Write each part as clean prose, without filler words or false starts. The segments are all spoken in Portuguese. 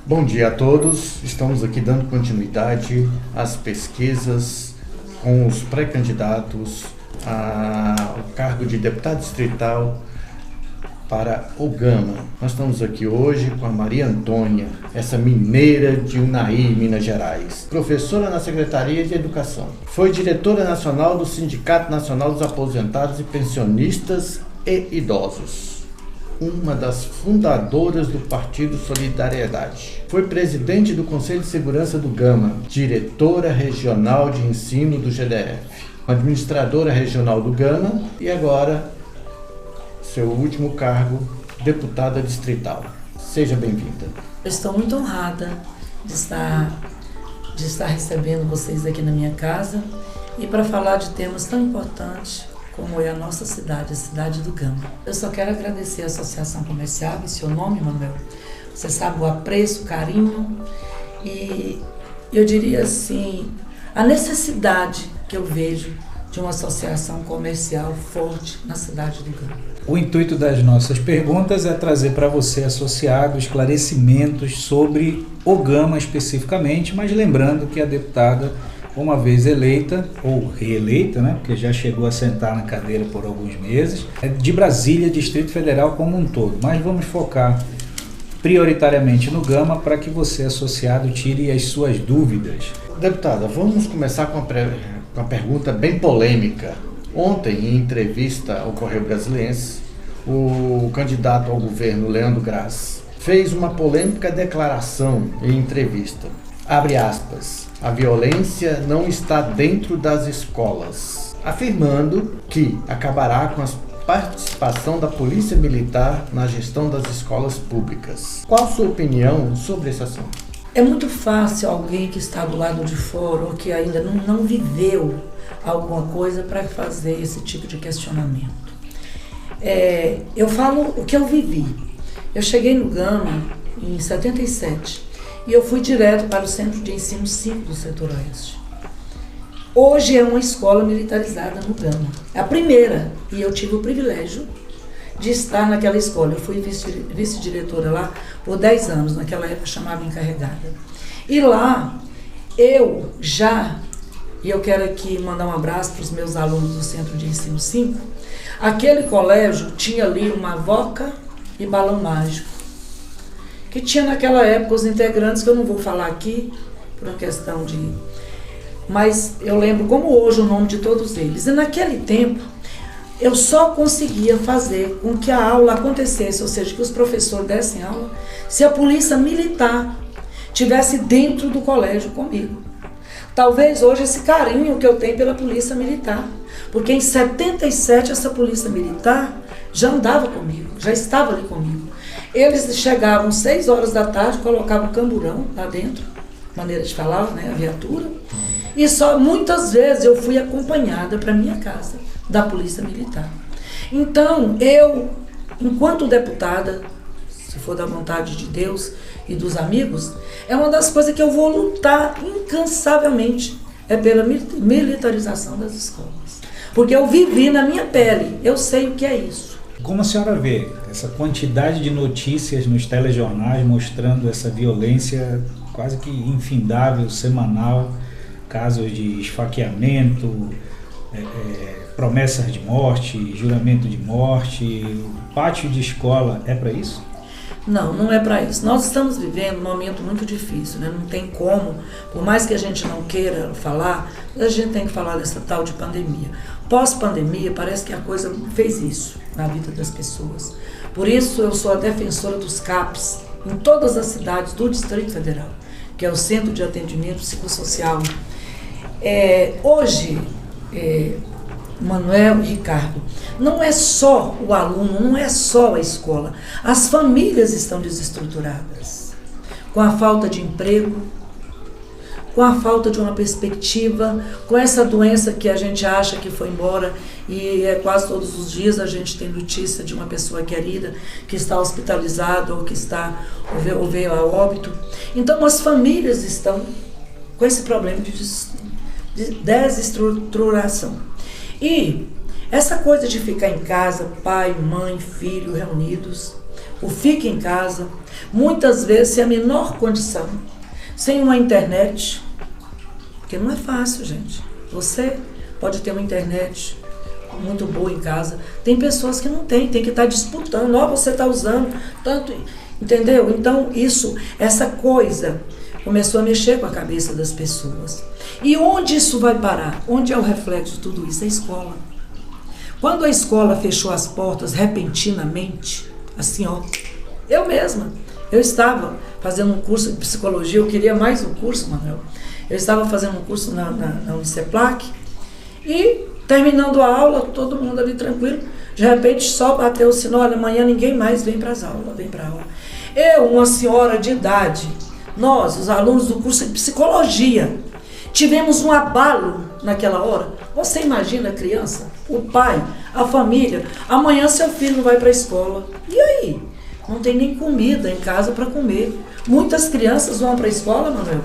Bom dia a todos. Estamos aqui dando continuidade às pesquisas com os pré-candidatos ao cargo de deputado distrital para o Gama. Nós estamos aqui hoje com a Maria Antônia, essa mineira de Unai, Minas Gerais, professora na Secretaria de Educação. Foi diretora nacional do Sindicato Nacional dos Aposentados e Pensionistas e Idosos. Uma das fundadoras do Partido Solidariedade. Foi presidente do Conselho de Segurança do Gama, diretora regional de ensino do GDF, administradora regional do Gama e agora seu último cargo, deputada distrital. Seja bem-vinda. Eu estou muito honrada de estar recebendo vocês aqui na minha casa e para falar de temas tão importantes como é a nossa cidade, a cidade do Gama. Eu só quero agradecer a Associação Comercial, em seu nome, Manuel. Você sabe o apreço, o carinho e eu diria assim, a necessidade que eu vejo de uma associação comercial forte na cidade do Gama. O intuito das nossas perguntas é trazer para você, associado, esclarecimentos sobre o Gama especificamente, mas lembrando que a deputada, uma vez eleita, ou reeleita, né, porque já chegou a sentar na cadeira por alguns meses, é de Brasília, Distrito Federal como um todo. Mas vamos focar prioritariamente no Gama para que você, associado, tire as suas dúvidas. Deputada, vamos começar com uma pergunta bem polêmica. Ontem, em entrevista ao Correio Brasiliense, o candidato ao governo, Leandro Graz, fez uma polêmica declaração em entrevista. Abre aspas, a violência não está dentro das escolas, afirmando que acabará com a participação da Polícia Militar na gestão das escolas públicas. Qual a sua opinião sobre esse assunto? É muito fácil alguém que está do lado de fora ou que ainda não viveu alguma coisa para fazer esse tipo de questionamento. Eu falo o que eu vivi. Eu cheguei no Gama em 77 e eu fui direto para o Centro de Ensino 5 do Setor Oeste. Hoje é uma escola militarizada no Gama. É a primeira e eu tive o privilégio de estar naquela escola. Eu fui vice-diretora lá por 10 anos, naquela época chamava encarregada. E lá e eu quero aqui mandar um abraço para os meus alunos do Centro de Ensino 5, aquele colégio tinha ali uma Voca e Balão Mágico, que tinha naquela época os integrantes, que eu não vou falar aqui, por uma questão de... Mas eu lembro como hoje o nome de todos eles. E naquele tempo, eu só conseguia fazer com que a aula acontecesse, ou seja, que os professores dessem aula, se a polícia militar estivesse dentro do colégio comigo. Talvez hoje esse carinho que eu tenho pela polícia militar, porque em 77 essa polícia militar já andava comigo, já estava ali comigo. Eles chegavam 6 horas da tarde, colocavam o camburão lá dentro, maneira de falar, né, a viatura, e só muitas vezes eu fui acompanhada para minha casa da polícia militar. Então, eu, enquanto deputada, se for da vontade de Deus e dos amigos, é uma das coisas que eu vou lutar incansavelmente, é pela militarização das escolas. Porque eu vivi na minha pele, eu sei o que é isso. Como a senhora vê essa quantidade de notícias nos telejornais mostrando essa violência quase que infindável, semanal, casos de esfaqueamento, promessas de morte, juramento de morte, pátio de escola, é para isso? Não, não é para isso. Nós estamos vivendo um momento muito difícil, né? Não tem como, por mais que a gente não queira falar, a gente tem que falar dessa tal de pandemia. Pós-pandemia, parece que a coisa fez isso na vida das pessoas. Por isso, eu sou a defensora dos CAPs em todas as cidades do Distrito Federal, que é o Centro de Atendimento Psicossocial. Hoje, Manuel e Ricardo, não é só o aluno, não é só a escola. As famílias estão desestruturadas, com a falta de emprego, com a falta de uma perspectiva, com essa doença que a gente acha que foi embora e quase todos os dias a gente tem notícia de uma pessoa querida que está hospitalizada ou que ou veio a óbito. Então as famílias estão com esse problema de desestruturação. E essa coisa de ficar em casa, pai, mãe, filho reunidos, o fique em casa, muitas vezes sem a menor condição, sem uma internet, porque não é fácil, gente. Você pode ter uma internet muito boa em casa, tem pessoas que não tem que estar disputando, você está usando tanto, entendeu? Então essa coisa começou a mexer com a cabeça das pessoas. E onde isso vai parar? Onde é o reflexo de tudo isso? A escola. Quando a escola fechou as portas repentinamente, assim, eu mesma, eu estava fazendo um curso de psicologia, eu queria mais um curso, Manuel. Eu estava fazendo um curso na Uniceplac e terminando a aula, todo mundo ali tranquilo, de repente só bateu o sinal, olha, amanhã ninguém mais vem para as aulas, vem para a aula. Eu, uma senhora de idade, nós, os alunos do curso de psicologia, tivemos um abalo naquela hora. Você imagina a criança, o pai, a família, amanhã seu filho não vai para a escola. E aí? Não tem nem comida em casa para comer. Muitas crianças vão para a escola, Manuel,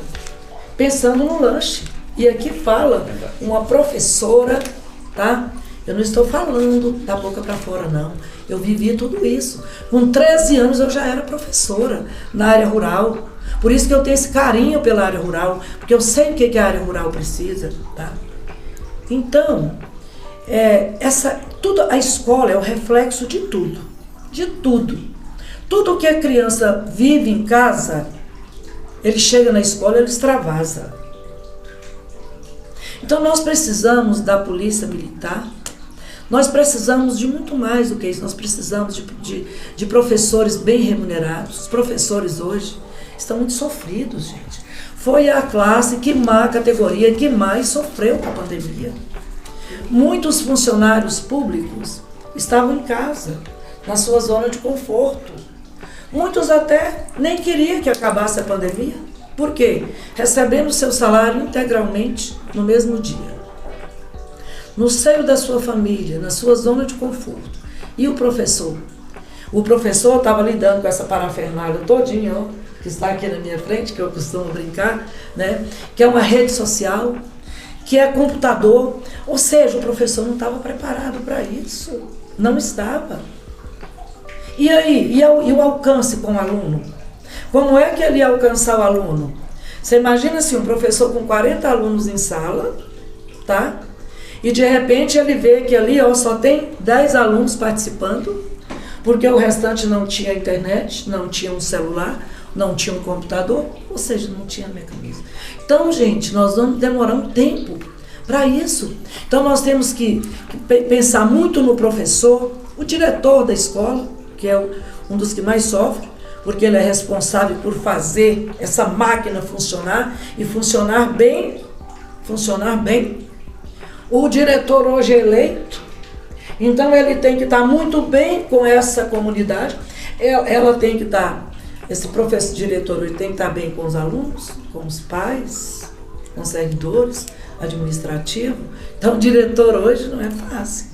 pensando no lanche. E aqui fala uma professora, tá? Eu não estou falando da boca para fora, não. Eu vivi tudo isso. Com 13 anos eu já era professora na área rural. Por isso que eu tenho esse carinho pela área rural, porque eu sei o que a área rural precisa, tá? Então, a escola é o reflexo de tudo, de tudo. Tudo que a criança vive em casa, ele chega na escola, ele extravasa. Então nós precisamos da polícia militar, nós precisamos de muito mais do que isso, nós precisamos de professores bem remunerados. Os professores hoje estão muito sofridos, gente. Foi a categoria que mais sofreu com a pandemia. Muitos funcionários públicos estavam em casa, na sua zona de conforto. Muitos até nem queriam que acabasse a pandemia. Por quê? Recebendo seu salário integralmente no mesmo dia. No seio da sua família, na sua zona de conforto. E o professor? O professor estava lidando com essa parafernália todinha, que está aqui na minha frente, que eu costumo brincar, né? Que é uma rede social, que é computador. Ou seja, o professor não estava preparado para isso. Não estava. E aí? E o alcance com o aluno? Como é que ele ia alcançar o aluno? Você imagina assim, um professor com 40 alunos em sala, tá? E de repente ele vê que ali só tem 10 alunos participando, porque o restante não tinha internet, não tinha um celular, não tinha um computador, ou seja, não tinha mecanismo. Então, gente, nós vamos demorar um tempo para isso. Então nós temos que pensar muito no professor, o diretor da escola, que é um dos que mais sofre, porque ele é responsável por fazer essa máquina funcionar e funcionar bem. O diretor hoje é eleito, então ele tem que estar muito bem com essa comunidade, ela tem que estar, esse professor diretor ele tem que estar bem com os alunos, com os pais, com os servidores administrativos. Então o diretor hoje não é fácil.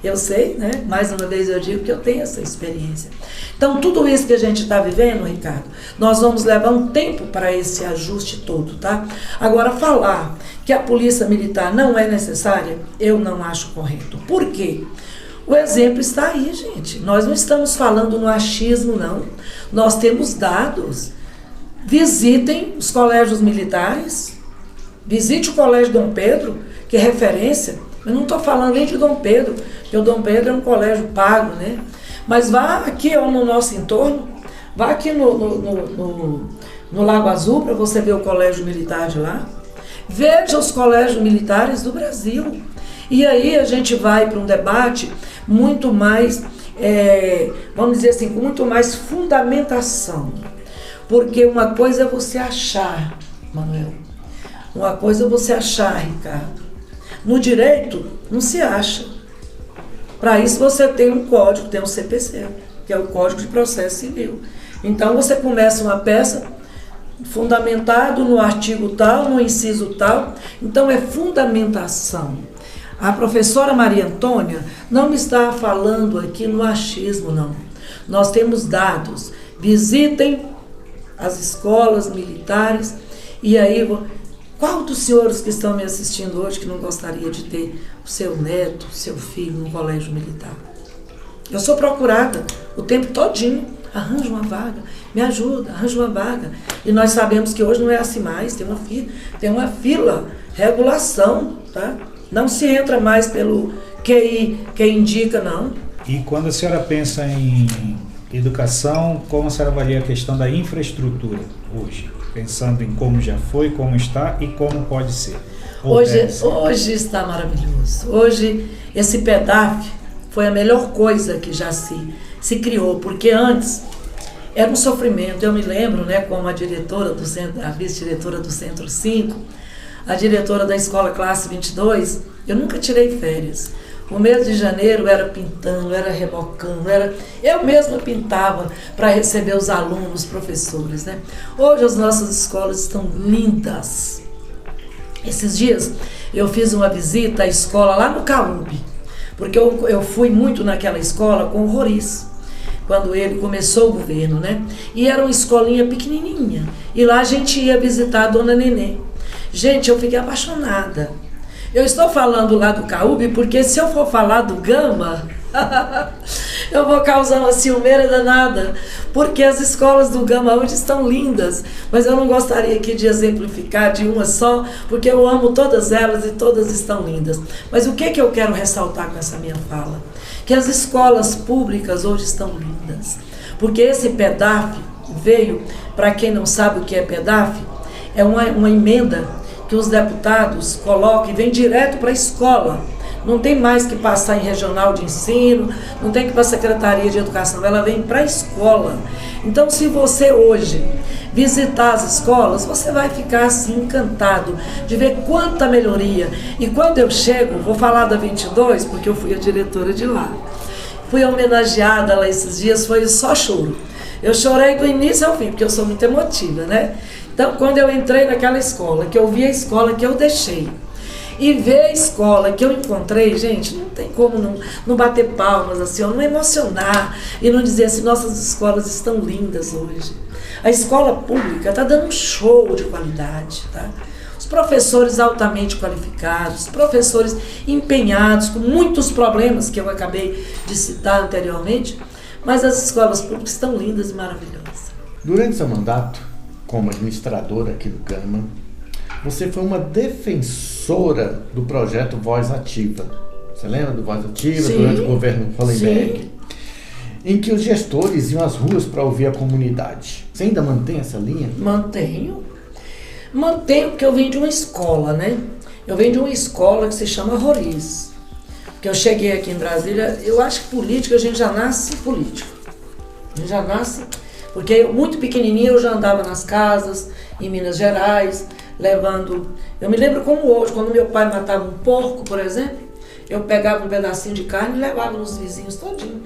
Eu sei, né? Mais uma vez eu digo que eu tenho essa experiência. Então, tudo isso que a gente está vivendo, Ricardo, nós vamos levar um tempo para esse ajuste todo, tá? Agora, falar que a polícia militar não é necessária, eu não acho correto. Por quê? O exemplo está aí, gente. Nós não estamos falando no achismo, não. Nós temos dados. Visitem os colégios militares, visite o Colégio Dom Pedro, que é referência. Eu não estou falando nem de Dom Pedro, porque o Dom Pedro é um colégio pago, né? Mas vá aqui no nosso entorno, vá aqui no Lago Azul para você ver o colégio militar de lá. Veja os colégios militares do Brasil. E aí a gente vai para um debate muito mais, vamos dizer assim, com muito mais fundamentação. Porque uma coisa é você achar, Manuel, uma coisa é você achar, Ricardo. No direito, não se acha. Para isso você tem um código, tem um CPC, que é o Código de Processo Civil. Então você começa uma peça fundamentado no artigo tal, no inciso tal. Então é fundamentação. A professora Maria Antônia não está falando aqui no achismo, não. Nós temos dados. Visitem as escolas militares e aí... Qual dos senhores que estão me assistindo hoje que não gostaria de ter o seu neto, seu filho no colégio militar? Eu sou procurada o tempo todinho. arranja uma vaga, me ajuda, arranja uma vaga. E nós sabemos que hoje não é assim mais, tem uma fila, regulação, tá? Não se entra mais pelo QI, quem indica, não. E quando a senhora pensa em educação, como a senhora avalia a questão da infraestrutura hoje? Pensando em como já foi, como está e como pode ser. Hoje está maravilhoso. Hoje esse PEDAF foi a melhor coisa que já se criou, porque antes era um sofrimento. Eu me lembro, né, como a diretora do centro, a vice-diretora do Centro 5, a diretora da Escola Classe 22, eu nunca tirei férias. O mês de janeiro era pintando, era rebocando, eu mesma pintava para receber os alunos, os professores, né? Hoje as nossas escolas estão lindas. Esses dias eu fiz uma visita à escola lá no CAUB, porque eu fui muito naquela escola com o Roriz, quando ele começou o governo, né? E era uma escolinha pequenininha, e lá a gente ia visitar a Dona Nenê. Gente, eu fiquei apaixonada. Eu estou falando lá do CAUB porque se eu for falar do Gama, eu vou causar uma ciumeira danada, porque as escolas do Gama hoje estão lindas, mas eu não gostaria aqui de exemplificar de uma só, porque eu amo todas elas e todas estão lindas. Mas o que eu quero ressaltar com essa minha fala? Que as escolas públicas hoje estão lindas, porque esse PEDAF veio, para quem não sabe o que é PEDAF, é uma emenda que os deputados colocam e vem direto para a escola. Não tem mais que passar em regional de ensino, não tem que ir para a Secretaria de Educação, ela vem para a escola. Então, se você hoje visitar as escolas, você vai ficar assim encantado de ver quanta melhoria. E quando eu chego, vou falar da 22, porque eu fui a diretora de lá. Fui homenageada lá esses dias, foi só choro. Eu chorei do início ao fim, porque eu sou muito emotiva, né? Então, quando eu entrei naquela escola, que eu vi a escola que eu deixei, e ver a escola que eu encontrei, gente, não tem como não bater palmas, assim, não emocionar e não dizer assim, nossas escolas estão lindas hoje. A escola pública está dando um show de qualidade, tá? Os professores altamente qualificados, professores empenhados, com muitos problemas que eu acabei de citar anteriormente, mas as escolas públicas estão lindas e maravilhosas. Durante seu mandato, como administradora aqui do Gama, você foi uma defensora do projeto Voz Ativa. Você lembra do Voz Ativa? Sim, durante o governo Hollenberg? Em que os gestores iam às ruas para ouvir a comunidade. Você ainda mantém essa linha? Mantenho porque eu venho de uma escola, né? Eu venho de uma escola que se chama Roriz. Porque eu cheguei aqui em Brasília, eu acho que política, a gente já nasce político. A gente já nasce... Porque eu, muito pequenininha, eu já andava nas casas, em Minas Gerais, levando... Eu me lembro como hoje, quando meu pai matava um porco, por exemplo, eu pegava um pedacinho de carne e levava nos vizinhos todinho.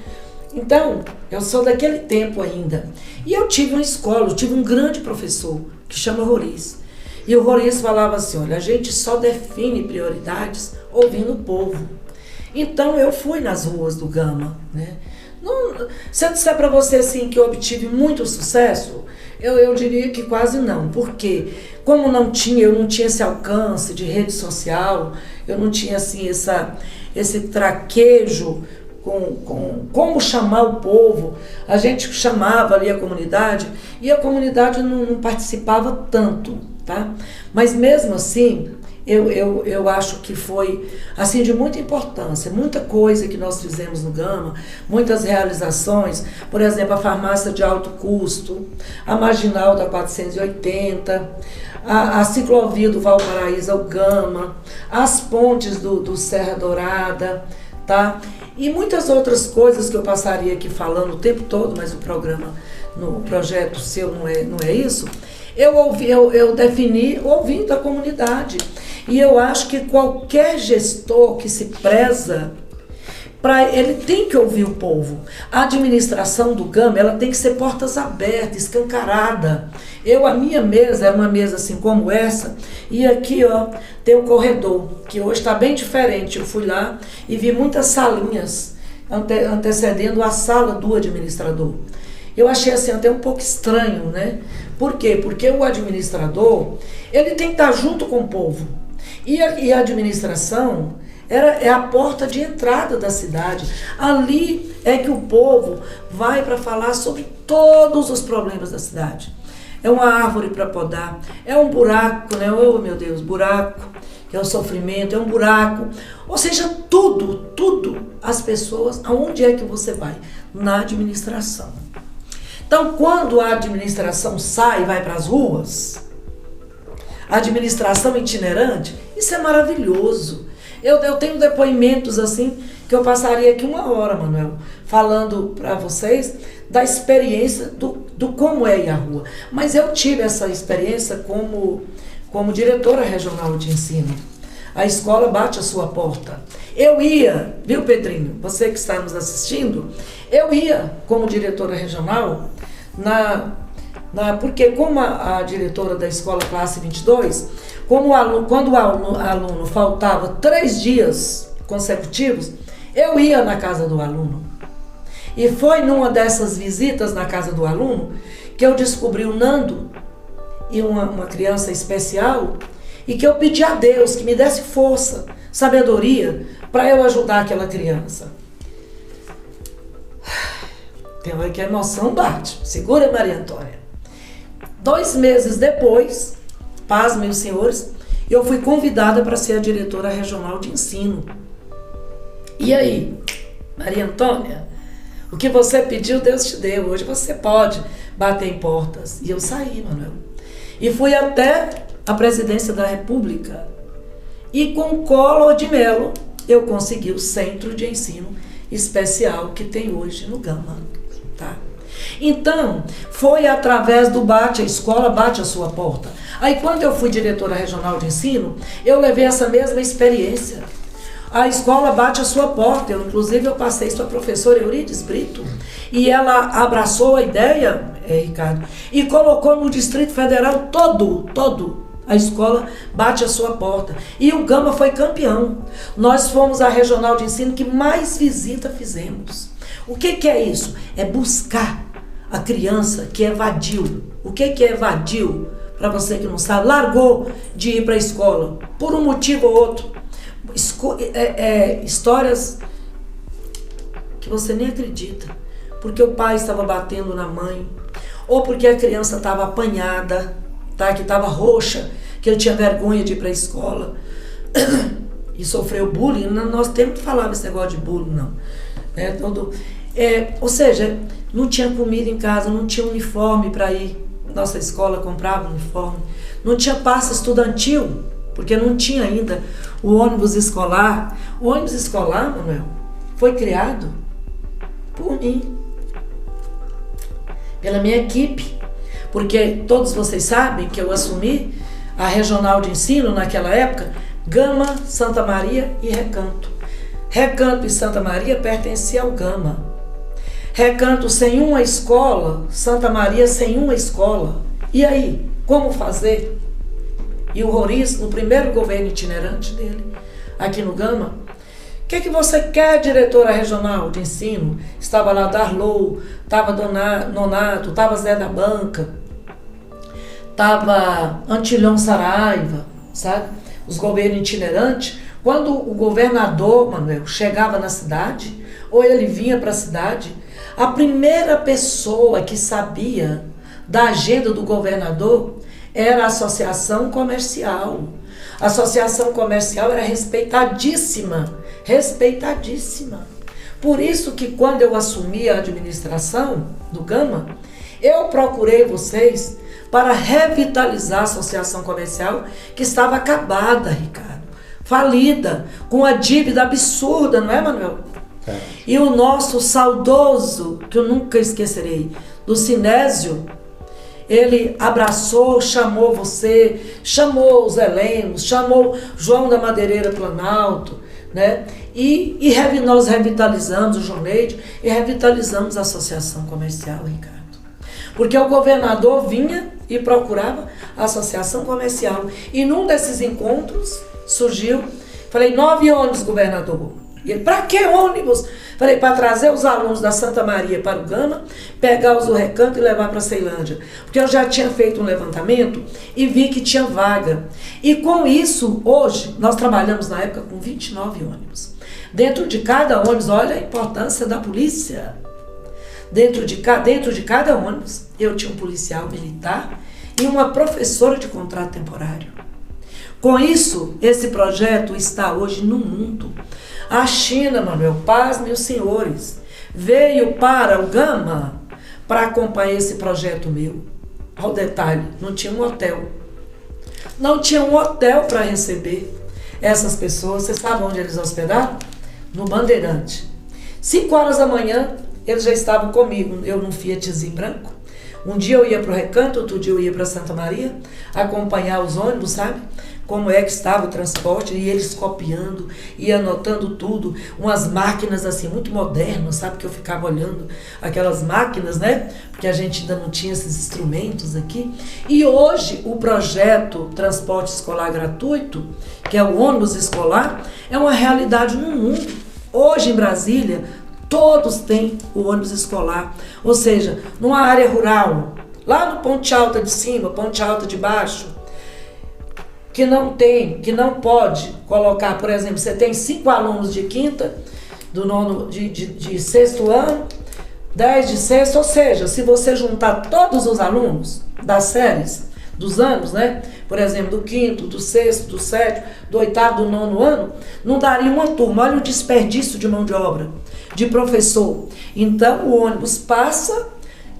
Então, eu sou daquele tempo ainda. E eu tive uma escola, eu tive um grande professor, que chama Roriz. E o Roriz falava assim, olha, a gente só define prioridades ouvindo o povo. Então, eu fui nas ruas do Gama, né? Não, se eu disser para você assim, que eu obtive muito sucesso, eu diria que quase não. Porque como eu não tinha esse alcance de rede social, eu não tinha assim, esse traquejo com como chamar o povo. A gente chamava ali a comunidade e a comunidade não participava tanto, tá? Mas mesmo assim... Eu acho que foi assim, de muita importância, muita coisa que nós fizemos no Gama, muitas realizações, por exemplo, a farmácia de alto custo, a marginal da 480, a ciclovia do Valparaíso ao Gama, as pontes do Serra Dourada, tá? E muitas outras coisas que eu passaria aqui falando o tempo todo, mas o programa, no projeto seu não é isso. Eu defini ouvindo a comunidade. E eu acho que qualquer gestor que se preza, ele tem que ouvir o povo. A administração do Gama, ela tem que ser portas abertas, escancarada. A minha mesa era uma mesa assim como essa, e aqui ó, tem um corredor, que hoje está bem diferente. Eu fui lá e vi muitas salinhas antecedendo a sala do administrador. Eu achei assim até um pouco estranho, né? Por quê? Porque o administrador, ele tem que estar junto com o povo. E a administração, é a porta de entrada da cidade. Ali é que o povo vai para falar sobre todos os problemas da cidade. É uma árvore para podar, é um buraco, né? Oh, meu Deus, buraco, que é o sofrimento, é um buraco. Ou seja, tudo, as pessoas, aonde é que você vai? Na administração. Então, quando a administração sai e vai para as ruas, a administração itinerante, isso é maravilhoso. Eu tenho depoimentos assim, que eu passaria aqui 1 hora, Manuel, falando para vocês da experiência do como é ir à rua. Mas eu tive essa experiência como diretora regional de ensino. A escola bate a sua porta. Eu ia, viu, Pedrinho, você que está nos assistindo, eu ia como diretora regional, porque como a diretora da escola classe 22, quando o aluno faltava 3 dias consecutivos, eu ia na casa do aluno. E foi numa dessas visitas na casa do aluno que eu descobri o Nando e uma criança especial, e que eu pedi a Deus que me desse força, sabedoria, para eu ajudar aquela criança. Tem hora que a emoção bate. Segura, Maria Antônia. 2 meses depois, pasmem os senhores, eu fui convidada para ser a diretora regional de ensino. E aí, Maria Antônia, o que você pediu, Deus te deu. Hoje você pode bater em portas. E eu saí, Manuel. E fui até a presidência da República. E com Collor de Mello, eu consegui o centro de ensino especial que tem hoje no Gama. Tá? Então, foi através do Bate a Escola, Bate a Sua Porta. Aí, quando eu fui diretora regional de ensino, eu levei essa mesma experiência. A escola bate a sua porta. Inclusive, eu passei isso para a professora Eurides Brito. E ela abraçou a ideia, Ricardo, e colocou no Distrito Federal todo. A escola bate a sua porta. E o Gama foi campeão. Nós fomos a regional de ensino que mais visita fizemos. O que é isso? É buscar a criança que evadiu. O que é evadiu? Para você que não sabe, largou de ir para a escola por um motivo ou outro. Histórias que você nem acredita, porque o pai estava batendo na mãe, ou porque a criança estava apanhada, tá? Que estava roxa, que ele tinha vergonha de ir para a escola e sofreu bullying. Nós temos que falar desse negócio de bullying, não. Ou seja, não tinha comida em casa, não tinha uniforme para ir. Nossa escola comprava uniforme, não tinha pasta estudantil, porque não tinha ainda o ônibus escolar. O ônibus escolar, Manuel, foi criado por mim, pela minha equipe, porque todos vocês sabem que eu assumi a regional de ensino naquela época, Gama, Santa Maria e Recanto. Recanto e Santa Maria pertenciam ao Gama. Recanto sem uma escola, Santa Maria sem uma escola. E aí, como fazer? E o Roriz, no primeiro governo itinerante dele, aqui no Gama, o que você quer, diretora regional de ensino? Estava lá Darlou, estava Nonato, estava Zé da Banca, estava Antilhão Saraiva, sabe? Os governos itinerantes. Quando o governador, Manuel, chegava na cidade, ou ele vinha para a cidade, a primeira pessoa que sabia da agenda do governador era a associação comercial. A associação comercial era respeitadíssima. Por isso que quando eu assumi a administração do Gama, eu procurei vocês para revitalizar a associação comercial que estava acabada, Ricardo, falida, com a dívida absurda, não é, Manuel? E o nosso saudoso, que eu nunca esquecerei, do Sinésio, ele abraçou, chamou você, chamou os Helemos, chamou João da Madeireira Planalto, né? E nós revitalizamos o João Neide e revitalizamos a associação comercial, Ricardo. Porque o governador vinha e procurava a associação comercial. E num desses encontros surgiu, falei, 9 ônibus, governador. E ele, para que ônibus? Falei, para trazer os alunos da Santa Maria para o Gama, pegar os do Recanto e levar para a Ceilândia. Porque eu já tinha feito um levantamento e vi que tinha vaga. E com isso, hoje, nós trabalhamos na época com 29 ônibus. Dentro de cada ônibus, olha a importância da polícia. Dentro de cada ônibus, eu tinha um policial militar e uma professora de contrato temporário. Com isso, esse projeto está hoje no mundo. A China, Manuel, pasmem os senhores, veio para o Gama para acompanhar esse projeto meu. Olha o detalhe, não tinha um hotel. Não tinha um hotel para receber essas pessoas. Vocês sabem onde eles hospedaram? No Bandeirante. 5 horas da manhã, eles já estavam comigo, eu num Fiatzinho branco. Um dia eu ia para o Recanto, outro dia eu ia para Santa Maria, acompanhar os ônibus, sabe? Como é que estava o transporte, e eles copiando e anotando tudo, umas máquinas assim muito modernas, sabe, que eu ficava olhando aquelas máquinas, né, porque a gente ainda não tinha esses instrumentos aqui. E hoje o projeto Transporte Escolar Gratuito, que é o ônibus escolar, é uma realidade no mundo. Hoje em Brasília, todos têm o ônibus escolar, ou seja, numa área rural, lá no Ponte Alta de cima, Ponte Alta de baixo, que não pode colocar, por exemplo, você tem 5 alunos de quinta, do nono, de sexto ano, 10 de sexto, ou seja, se você juntar todos os alunos das séries, dos anos, né? Por exemplo, do quinto, do sexto, do sétimo, do oitavo, do nono ano, não daria uma turma. Olha o desperdício de mão de obra, de professor. Então, o ônibus passa,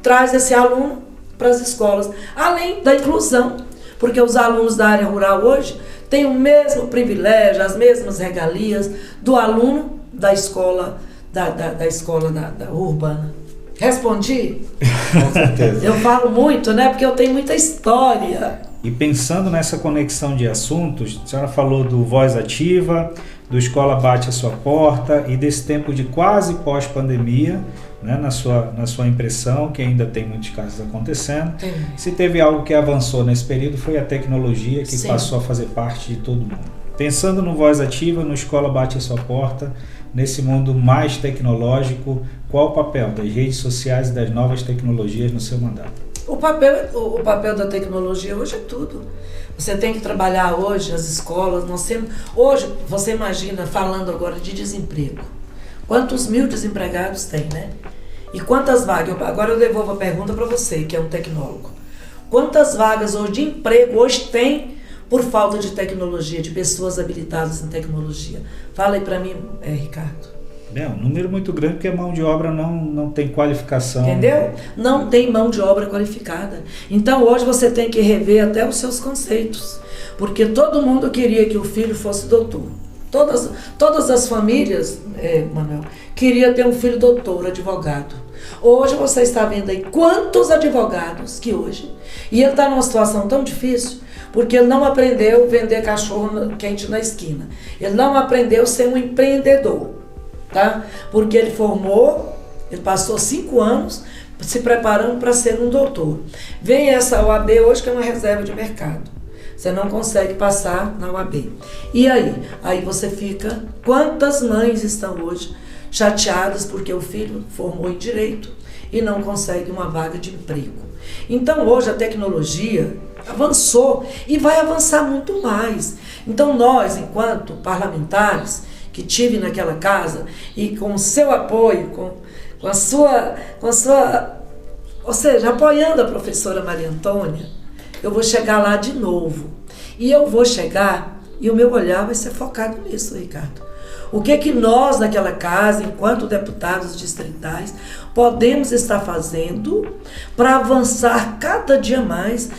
traz esse aluno para as escolas, além da inclusão. Porque os alunos da área rural hoje têm o mesmo privilégio, as mesmas regalias do aluno da escola, da escola da urbana. Respondi? Com certeza. Eu falo muito, né? Porque eu tenho muita história. E pensando nessa conexão de assuntos, a senhora falou do Voz Ativa, do Escola Bate a Sua Porta e desse tempo de quase pós-pandemia, né, na sua impressão, que ainda tem muitos casos acontecendo. Tem. Se teve algo que avançou nesse período, foi a tecnologia que Sim. passou a fazer parte de todo mundo. Pensando no Voz Ativa, no Escola Bate a Sua Porta, nesse mundo mais tecnológico, qual o papel das redes sociais e das novas tecnologias no seu mandato? O papel da tecnologia hoje é tudo. Você tem que trabalhar hoje, as escolas, hoje, você imagina, falando agora de desemprego, quantos mil desempregados tem, né? E quantas vagas, agora eu devolvo a pergunta para você, que é um tecnólogo. Quantas vagas hoje de emprego hoje tem por falta de tecnologia, de pessoas habilitadas em tecnologia? Fala aí para mim, Ricardo. É um número muito grande porque a mão de obra não tem qualificação. Entendeu? Não tem mão de obra qualificada. Então hoje você tem que rever até os seus conceitos. Porque todo mundo queria que o filho fosse doutor. Todas as famílias, Manuel, queria ter um filho doutor, advogado. Hoje você está vendo aí quantos advogados que hoje, e ele está numa situação tão difícil, porque ele não aprendeu a vender cachorro quente na esquina. Ele não aprendeu a ser um empreendedor, tá? Porque ele passou 5 anos se preparando para ser um doutor. Vem essa OAB hoje, que é uma reserva de mercado. Você não consegue passar na UAB. E aí? Aí você fica... Quantas mães estão hoje chateadas porque o filho formou em direito e não consegue uma vaga de emprego? Então hoje a tecnologia avançou e vai avançar muito mais. Então nós, enquanto parlamentares, que tive naquela casa e com o seu apoio, com a sua... Ou seja, apoiando a professora Maria Antônia, eu vou chegar lá de novo. E eu vou chegar, e o meu olhar vai ser focado nisso, Ricardo. O que nós, naquela casa, enquanto deputados distritais, podemos estar fazendo para avançar cada dia mais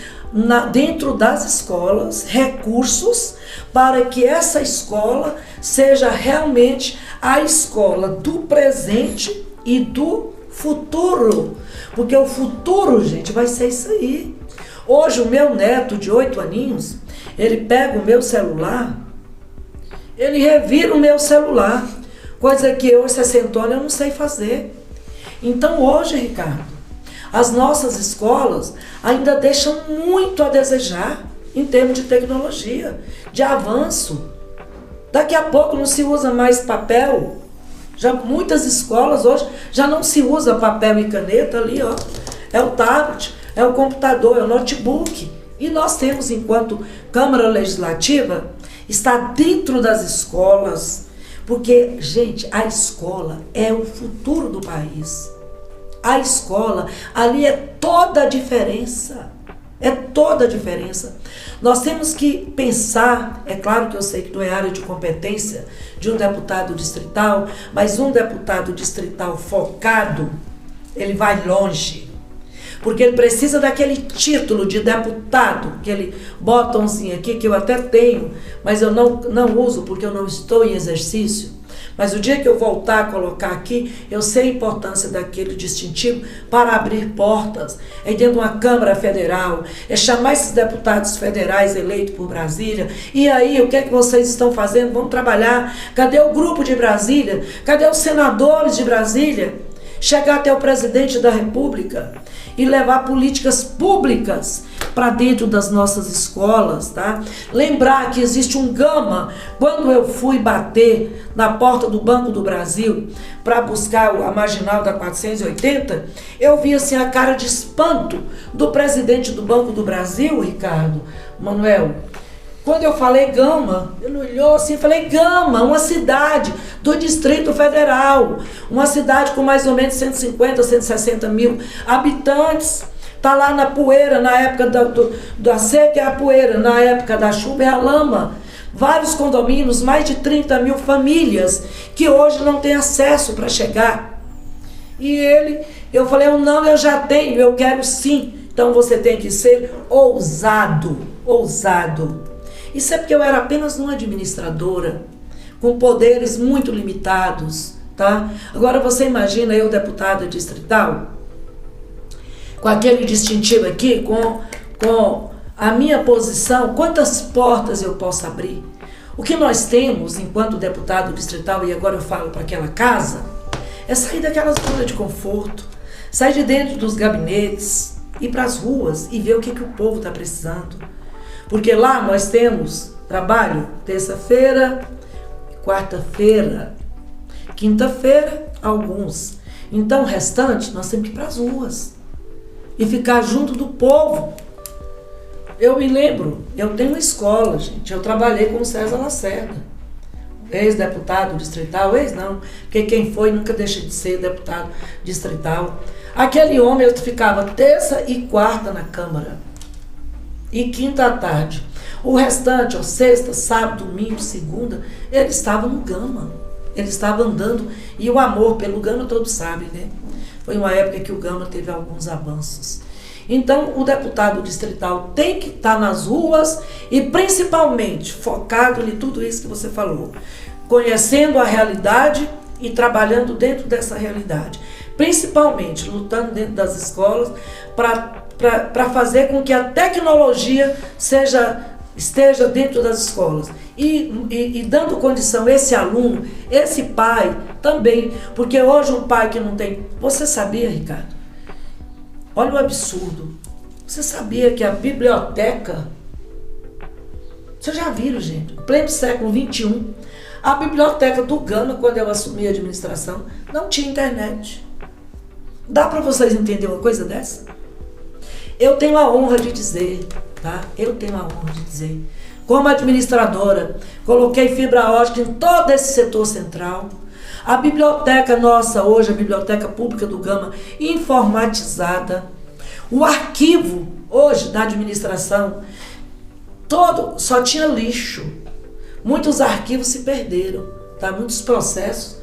dentro das escolas, recursos para que essa escola seja realmente a escola do presente e do futuro. Porque o futuro, gente, vai ser isso aí. Hoje o meu neto de 8 aninhos, ele pega o meu celular, ele revira o meu celular, coisa que eu, 60 anos, eu não sei fazer. Então hoje, Ricardo, as nossas escolas ainda deixam muito a desejar em termos de tecnologia, de avanço. Daqui a pouco não se usa mais papel. Já muitas escolas hoje já não se usa papel e caneta ali, ó. É o tablet, é o computador, é o notebook. E nós temos, enquanto Câmara Legislativa, está dentro das escolas, porque, gente, a escola é o futuro do país. A escola, ali é toda a diferença. É toda a diferença. Nós temos que pensar, é claro que eu sei que não é área de competência de um deputado distrital, mas um deputado distrital focado, ele vai longe. Porque ele precisa daquele título de deputado, aquele botãozinho aqui que eu até tenho, mas eu não uso porque eu não estou em exercício. Mas o dia que eu voltar a colocar aqui, eu sei a importância daquele distintivo para abrir portas. É dentro de uma Câmara Federal, é chamar esses deputados federais eleitos por Brasília. E aí, o que é que vocês estão fazendo? Vamos trabalhar. Cadê o grupo de Brasília? Cadê os senadores de Brasília? Chegar até o presidente da República e levar políticas públicas para dentro das nossas escolas, tá? Lembrar que existe um gama. Quando eu fui bater na porta do Banco do Brasil para buscar a marginal da 480, eu vi assim a cara de espanto do presidente do Banco do Brasil, Ricardo Manuel. Quando eu falei Gama, ele olhou assim e falei, Gama, uma cidade do Distrito Federal, uma cidade com mais ou menos 150, 160 mil habitantes, está lá na poeira, na época da seca é a poeira, na época da chuva é a lama. Vários condomínios, mais de 30 mil famílias que hoje não têm acesso para chegar. E eu falei, eu já tenho, eu quero sim. Então você tem que ser ousado, ousado. Isso é porque eu era apenas uma administradora, com poderes muito limitados, tá? Agora você imagina eu, deputada distrital, com aquele distintivo aqui, com a minha posição, quantas portas eu posso abrir? O que nós temos, enquanto deputado distrital, e agora eu falo para aquela casa, é sair daquela zona de conforto, sair de dentro dos gabinetes, ir para as ruas e ver o que o povo está precisando. Porque lá nós temos trabalho terça-feira, quarta-feira, quinta-feira, alguns. Então o restante nós temos que ir para as ruas e ficar junto do povo. Eu me lembro, eu tenho uma escola, gente, eu trabalhei com o César Lacerda, ex-deputado distrital, porque quem foi nunca deixa de ser deputado distrital. Aquele homem, eu ficava terça e quarta na Câmara. E quinta à tarde. O restante, sexta, sábado, domingo, segunda, ele estava no Gama. Ele estava andando. E o amor pelo Gama todos sabem, né? Foi uma época que o Gama teve alguns avanços. Então, o deputado distrital tem que estar nas ruas e principalmente focado em tudo isso que você falou. Conhecendo a realidade e trabalhando dentro dessa realidade. Principalmente lutando dentro das escolas para fazer com que a tecnologia esteja dentro das escolas e dando condição a esse aluno, esse pai também, porque hoje um pai que não tem... Você sabia, Ricardo? Olha o absurdo. Você sabia que a biblioteca... Vocês já viram, gente? Em pleno século XXI, a biblioteca do Gama, quando eu assumi a administração, não tinha internet. Dá para vocês entenderem uma coisa dessa? Eu tenho a honra de dizer, tá? Eu tenho a honra de dizer, como administradora, coloquei fibra ótica em todo esse setor central. A biblioteca nossa hoje, a Biblioteca Pública do Gama, informatizada. O arquivo hoje da administração, só tinha lixo. Muitos arquivos se perderam, tá? Muitos processos,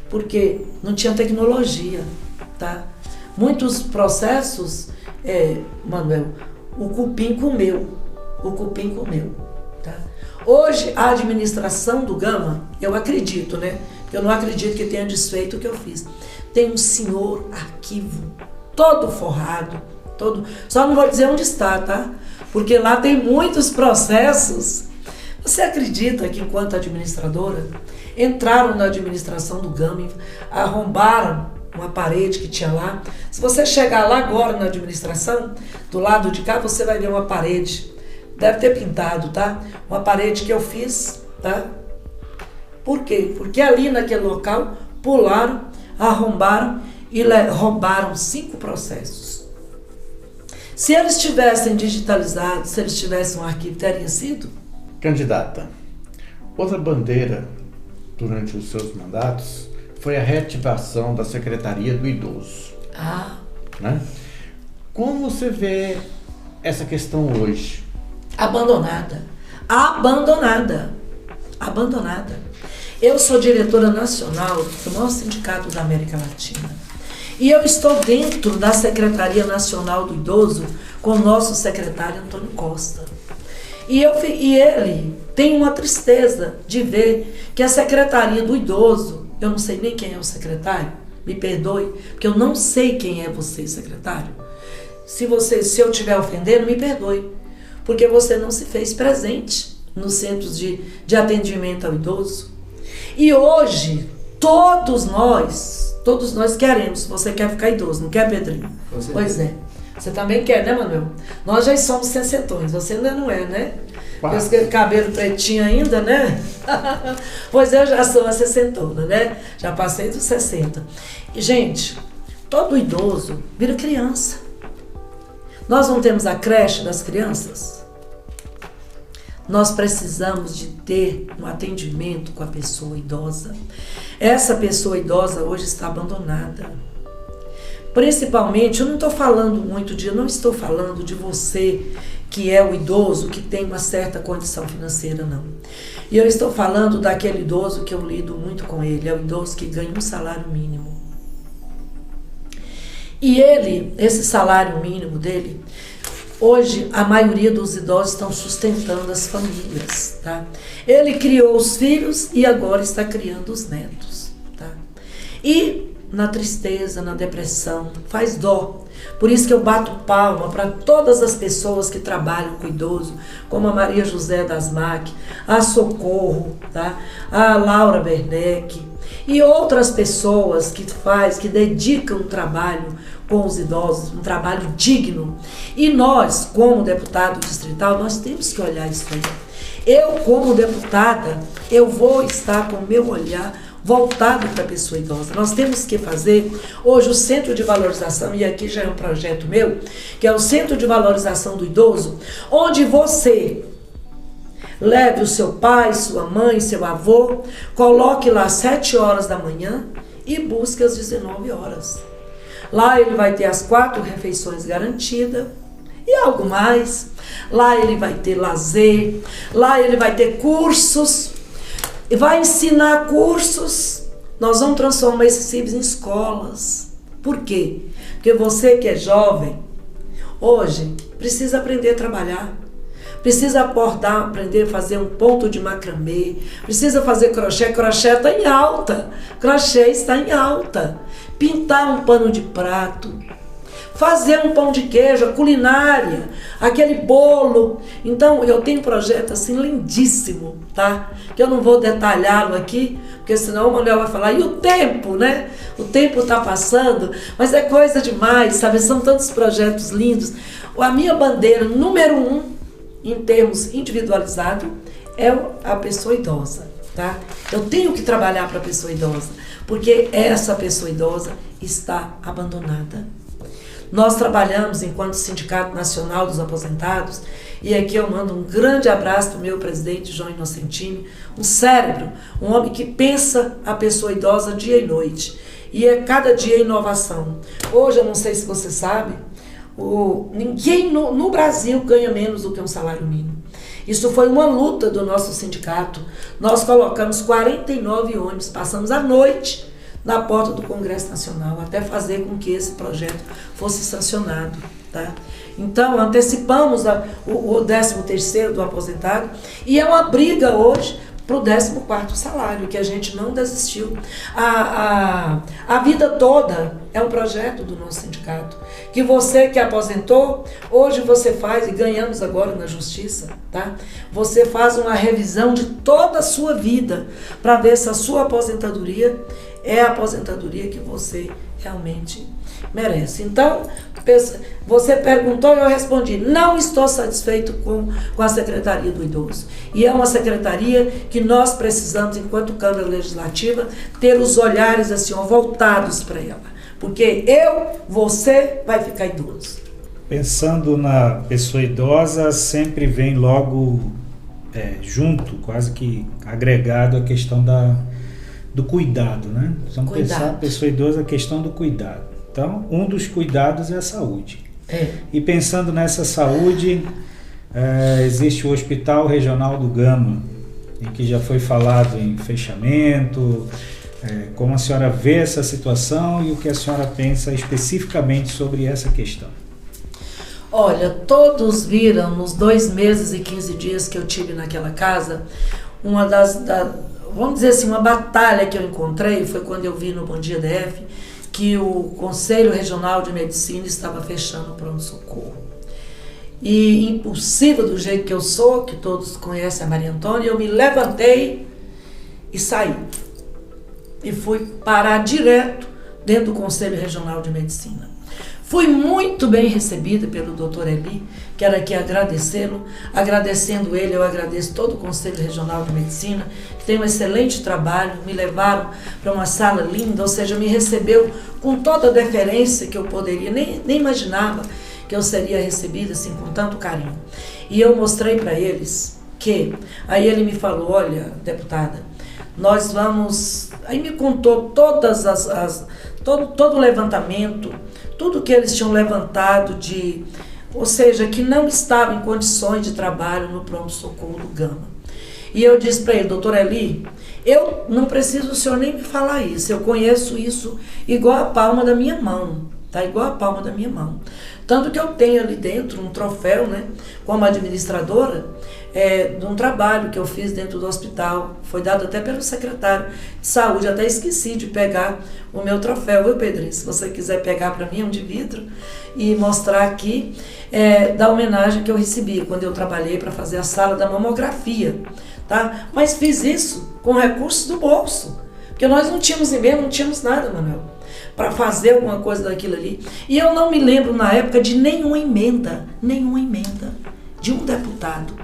porque não tinha tecnologia, tá? Muitos processos, Manuel, o cupim comeu, tá? Hoje, a administração do Gama, eu acredito, né? Eu não acredito que tenha desfeito o que eu fiz. Tem um senhor arquivo, todo forrado, só não vou dizer onde está, tá? Porque lá tem muitos processos. Você acredita que, enquanto administradora, entraram na administração do Gama, arrombaram uma parede que tinha lá? Se você chegar lá agora na administração, do lado de cá, você vai ver uma parede. Deve ter pintado, tá? Uma parede que eu fiz, tá? Por quê? Porque ali naquele local pularam, arrombaram e roubaram 5 processos. Se eles tivessem digitalizado, se eles tivessem um arquivo, teria sido? Candidata, outra bandeira durante os seus mandatos foi a reativação da Secretaria do Idoso. Né? Como você vê essa questão hoje? Abandonada. Eu sou diretora nacional do maior sindicato da América Latina. E eu estou dentro da Secretaria Nacional do Idoso com o nosso secretário Antônio Costa. E ele tem uma tristeza de ver que a Secretaria do Idoso, eu não sei nem quem é o secretário, me perdoe, porque eu não sei quem é você, secretário. Se eu estiver ofendendo, me perdoe, porque você não se fez presente nos centros de atendimento ao idoso. E hoje, todos nós queremos. Você quer ficar idoso, não quer, Pedrinho? Pois é. Você também quer, né, Manuel? Nós já somos 60, você ainda não é, né? Com esse cabelo pretinho ainda, né? Pois eu já sou a 60, né? Já passei dos 60. E, gente, todo idoso vira criança. Nós não temos a creche das crianças? Nós precisamos de ter um atendimento com a pessoa idosa. Essa pessoa idosa hoje está abandonada. Principalmente, eu não estou falando de você que é o idoso, que tem uma certa condição financeira, não. E eu estou falando daquele idoso que eu lido muito com ele, é o idoso que ganha um salário mínimo. E esse salário mínimo dele, hoje a maioria dos idosos estão sustentando as famílias, tá? Ele criou os filhos e agora está criando os netos, tá? E na tristeza, na depressão, faz dó. Por isso que eu bato palma para todas as pessoas que trabalham com idoso, como a Maria José Dasmac, a Socorro, tá? A Laura Werneck e outras pessoas que dedicam um trabalho com os idosos, um trabalho digno. E nós, como deputado distrital, nós temos que olhar isso aí. Eu, como deputada, eu vou estar com o meu olhar voltado para a pessoa idosa. Nós temos que fazer hoje o Centro de Valorização, e aqui já é um projeto meu, que é o Centro de Valorização do Idoso, onde você leve o seu pai, sua mãe, seu avô, coloque lá às 7 horas da manhã e busque às 19 horas. Lá ele vai ter as 4 refeições garantidas e algo mais. Lá ele vai ter lazer, lá ele vai ter cursos, e vai ensinar cursos. Nós vamos transformar esses CIBs em escolas. Por quê? Porque você que é jovem, hoje, precisa aprender a trabalhar. Precisa aprender a fazer um ponto de macramê. Precisa fazer crochê. Crochê está em alta. Crochê está em alta. Pintar um pano de prato. Fazer um pão de queijo, a culinária, aquele bolo. Então, eu tenho um projeto assim lindíssimo, tá? Que eu não vou detalhá-lo aqui, porque senão o Manuel vai falar, e o tempo, né? O tempo está passando, mas é coisa demais, sabe? São tantos projetos lindos. A minha bandeira número 1, em termos individualizado, é a pessoa idosa, tá? Eu tenho que trabalhar para a pessoa idosa, porque essa pessoa idosa está abandonada. Nós trabalhamos enquanto Sindicato Nacional dos Aposentados, e aqui eu mando um grande abraço para o meu presidente, João Inocentini, um cérebro, um homem que pensa a pessoa idosa dia e noite. E é cada dia inovação. Hoje, eu não sei se você sabe, ninguém no Brasil ganha menos do que um salário mínimo. Isso foi uma luta do nosso sindicato. Nós colocamos 49 ônibus, passamos a noite na porta do Congresso Nacional, até fazer com que esse projeto fosse sancionado, tá? Então, antecipamos o 13º do aposentado, e é uma briga hoje para o 14º salário, que a gente não desistiu. A vida toda é um projeto do nosso sindicato, que você que aposentou, hoje você faz, e ganhamos agora na justiça, tá? Você faz uma revisão de toda a sua vida, para ver se a sua aposentadoria é a aposentadoria que você realmente merece. Então, você perguntou e eu respondi, não estou satisfeito com a Secretaria do Idoso. E é uma secretaria que nós precisamos, enquanto Câmara Legislativa, ter os olhares assim, voltados para ela. Porque você vai ficar idoso. Pensando na pessoa idosa, sempre vem logo junto, quase que agregado, a questão do cuidado, né? Vamos pensar a pessoa idosa, a questão do cuidado. Então, um dos cuidados é a saúde. E pensando nessa saúde, existe o Hospital Regional do Gama, em que já foi falado em fechamento, como a senhora vê essa situação e o que a senhora pensa especificamente sobre essa questão. Olha, todos viram nos 2 meses e 15 dias que eu tive naquela casa, vamos dizer assim, uma batalha que eu encontrei foi quando eu vi no Bom Dia DF que o Conselho Regional de Medicina estava fechando o pronto-socorro. E impulsiva do jeito que eu sou, que todos conhecem a Maria Antônia, eu me levantei e saí. E fui parar direto dentro do Conselho Regional de Medicina. Fui muito bem recebida pelo Dr. Eli, quero aqui agradecê-lo. Agradecendo ele, eu agradeço todo o Conselho Regional de Medicina, que tem um excelente trabalho, me levaram para uma sala linda, ou seja, me recebeu com toda a deferência que eu poderia, nem imaginava que eu seria recebida assim com tanto carinho. E eu mostrei para eles que, aí ele me falou, olha, deputada, nós vamos, aí me contou todas todo o levantamento, tudo que eles tinham levantado ou seja, que não estava em condições de trabalho no pronto-socorro do Gama. E eu disse para ele, doutor Eli, eu não preciso o senhor nem me falar isso, eu conheço isso igual a palma da minha mão, tá? Igual a palma da minha mão. Tanto que eu tenho ali dentro um troféu, né, como administradora, de um trabalho que eu fiz dentro do hospital. Foi dado até pelo secretário de saúde, até esqueci de pegar o meu troféu, viu, Pedrinho? Se você quiser pegar para mim, um de vidro, e mostrar aqui, da homenagem que eu recebi quando eu trabalhei para fazer a sala da mamografia, tá? Mas fiz isso com recursos do bolso, porque nós não tínhamos e-mail, não tínhamos nada, Manuel, para fazer alguma coisa daquilo ali. E eu não me lembro na época de nenhuma emenda de um deputado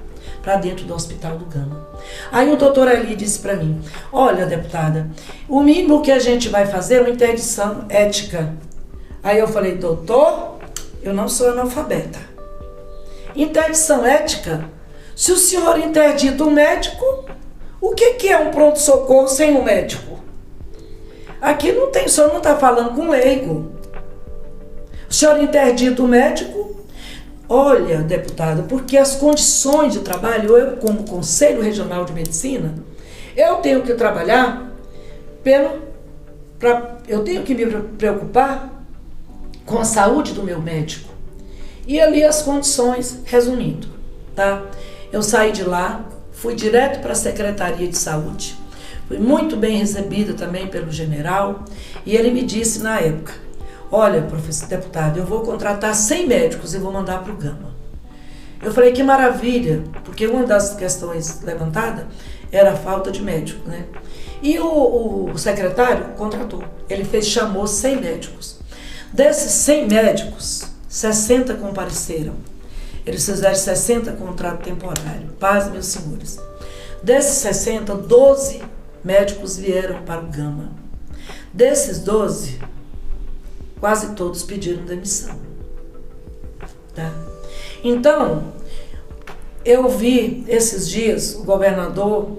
para dentro do Hospital do Gama. Aí o doutor Eli disse para mim, olha, deputada, o mínimo que a gente vai fazer é uma interdição ética. Aí eu falei, doutor, eu não sou analfabeta. Interdição ética? Se o senhor interdita o médico, o que é um pronto-socorro sem um médico? Aqui não tem, o senhor não está falando com leigo. O senhor interdita o médico? Olha, deputada, porque as condições de trabalho, eu como Conselho Regional de Medicina, eu tenho que trabalhar eu tenho que me preocupar com a saúde do meu médico. E ali as condições, resumindo, tá? Eu saí de lá, fui direto para a Secretaria de Saúde, fui muito bem recebida também pelo general, e ele me disse na época, olha, professor deputado, eu vou contratar 100 médicos e vou mandar para o Gama. Eu falei, que maravilha, porque uma das questões levantadas era a falta de médico, né? E o secretário contratou, chamou 100 médicos. Desses 100 médicos, 60 compareceram. Eles fizeram 60 contrato temporário. Paz, meus senhores. Desses 60, 12 médicos vieram para o Gama. Desses 12, quase todos pediram demissão. Tá? Então, eu vi esses dias o governador,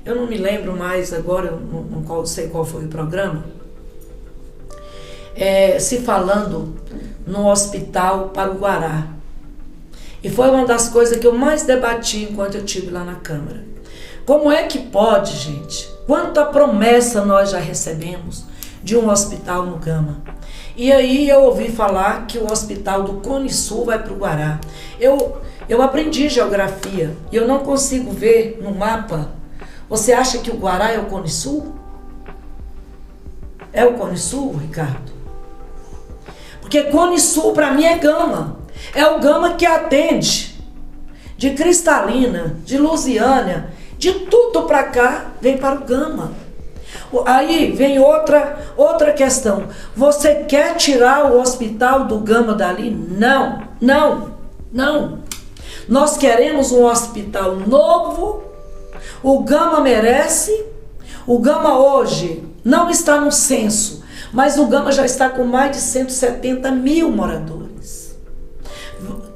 eu não me lembro mais agora, não sei qual foi o programa, se falando no hospital Paraguará. E foi uma das coisas que eu mais debati enquanto eu estive lá na Câmara. Como é que pode, gente? Quanta promessa nós já recebemos de um hospital no Gama. E aí eu ouvi falar que o hospital do Cone Sul vai para o Guará. Eu aprendi geografia e eu não consigo ver no mapa. Você acha que o Guará é o Cone Sul? É o Cone Sul, Ricardo? Porque Cone Sul para mim é Gama. É o Gama que atende de Cristalina, de Lusiânia, de tudo para cá vem para o Gama. Aí vem outra questão. Você quer tirar o hospital do Gama dali? Não, não, não. Nós queremos um hospital novo. O Gama merece. O Gama hoje não está no censo, mas o Gama já está com mais de 170 mil moradores.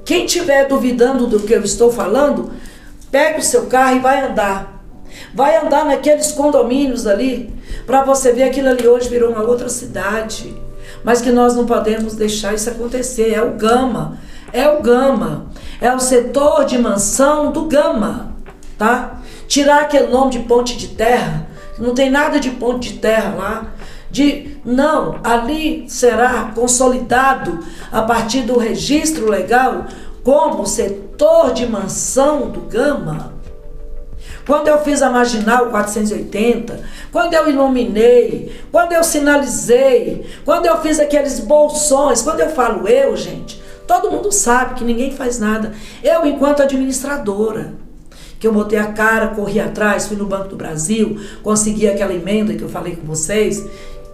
Quem estiver duvidando do que eu estou falando, pegue o seu carro e vai andar. Vai andar naqueles condomínios ali, para você ver aquilo ali hoje virou uma outra cidade. Mas que nós não podemos deixar isso acontecer. É o Gama. É o Gama. É o setor de mansão do Gama. Tá? Tirar aquele nome de ponte de terra. Não tem nada de ponte de terra lá. Não, ali será consolidado a partir do registro legal como setor de mansão do Gama. Quando eu fiz a Marginal 480, quando eu iluminei, quando eu sinalizei, quando eu fiz aqueles bolsões, quando eu falo eu, gente, todo mundo sabe que ninguém faz nada. Eu, enquanto administradora, que eu botei a cara, corri atrás, fui no Banco do Brasil, consegui aquela emenda que eu falei com vocês,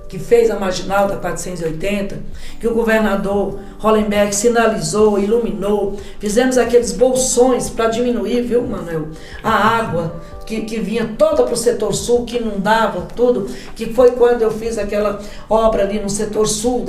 que fez a Marginal da 480, que o governador Hollenberg sinalizou, iluminou, fizemos aqueles bolsões para diminuir, viu, Manuel, a água que vinha toda para o setor sul, que inundava tudo, que foi quando eu fiz aquela obra ali no setor sul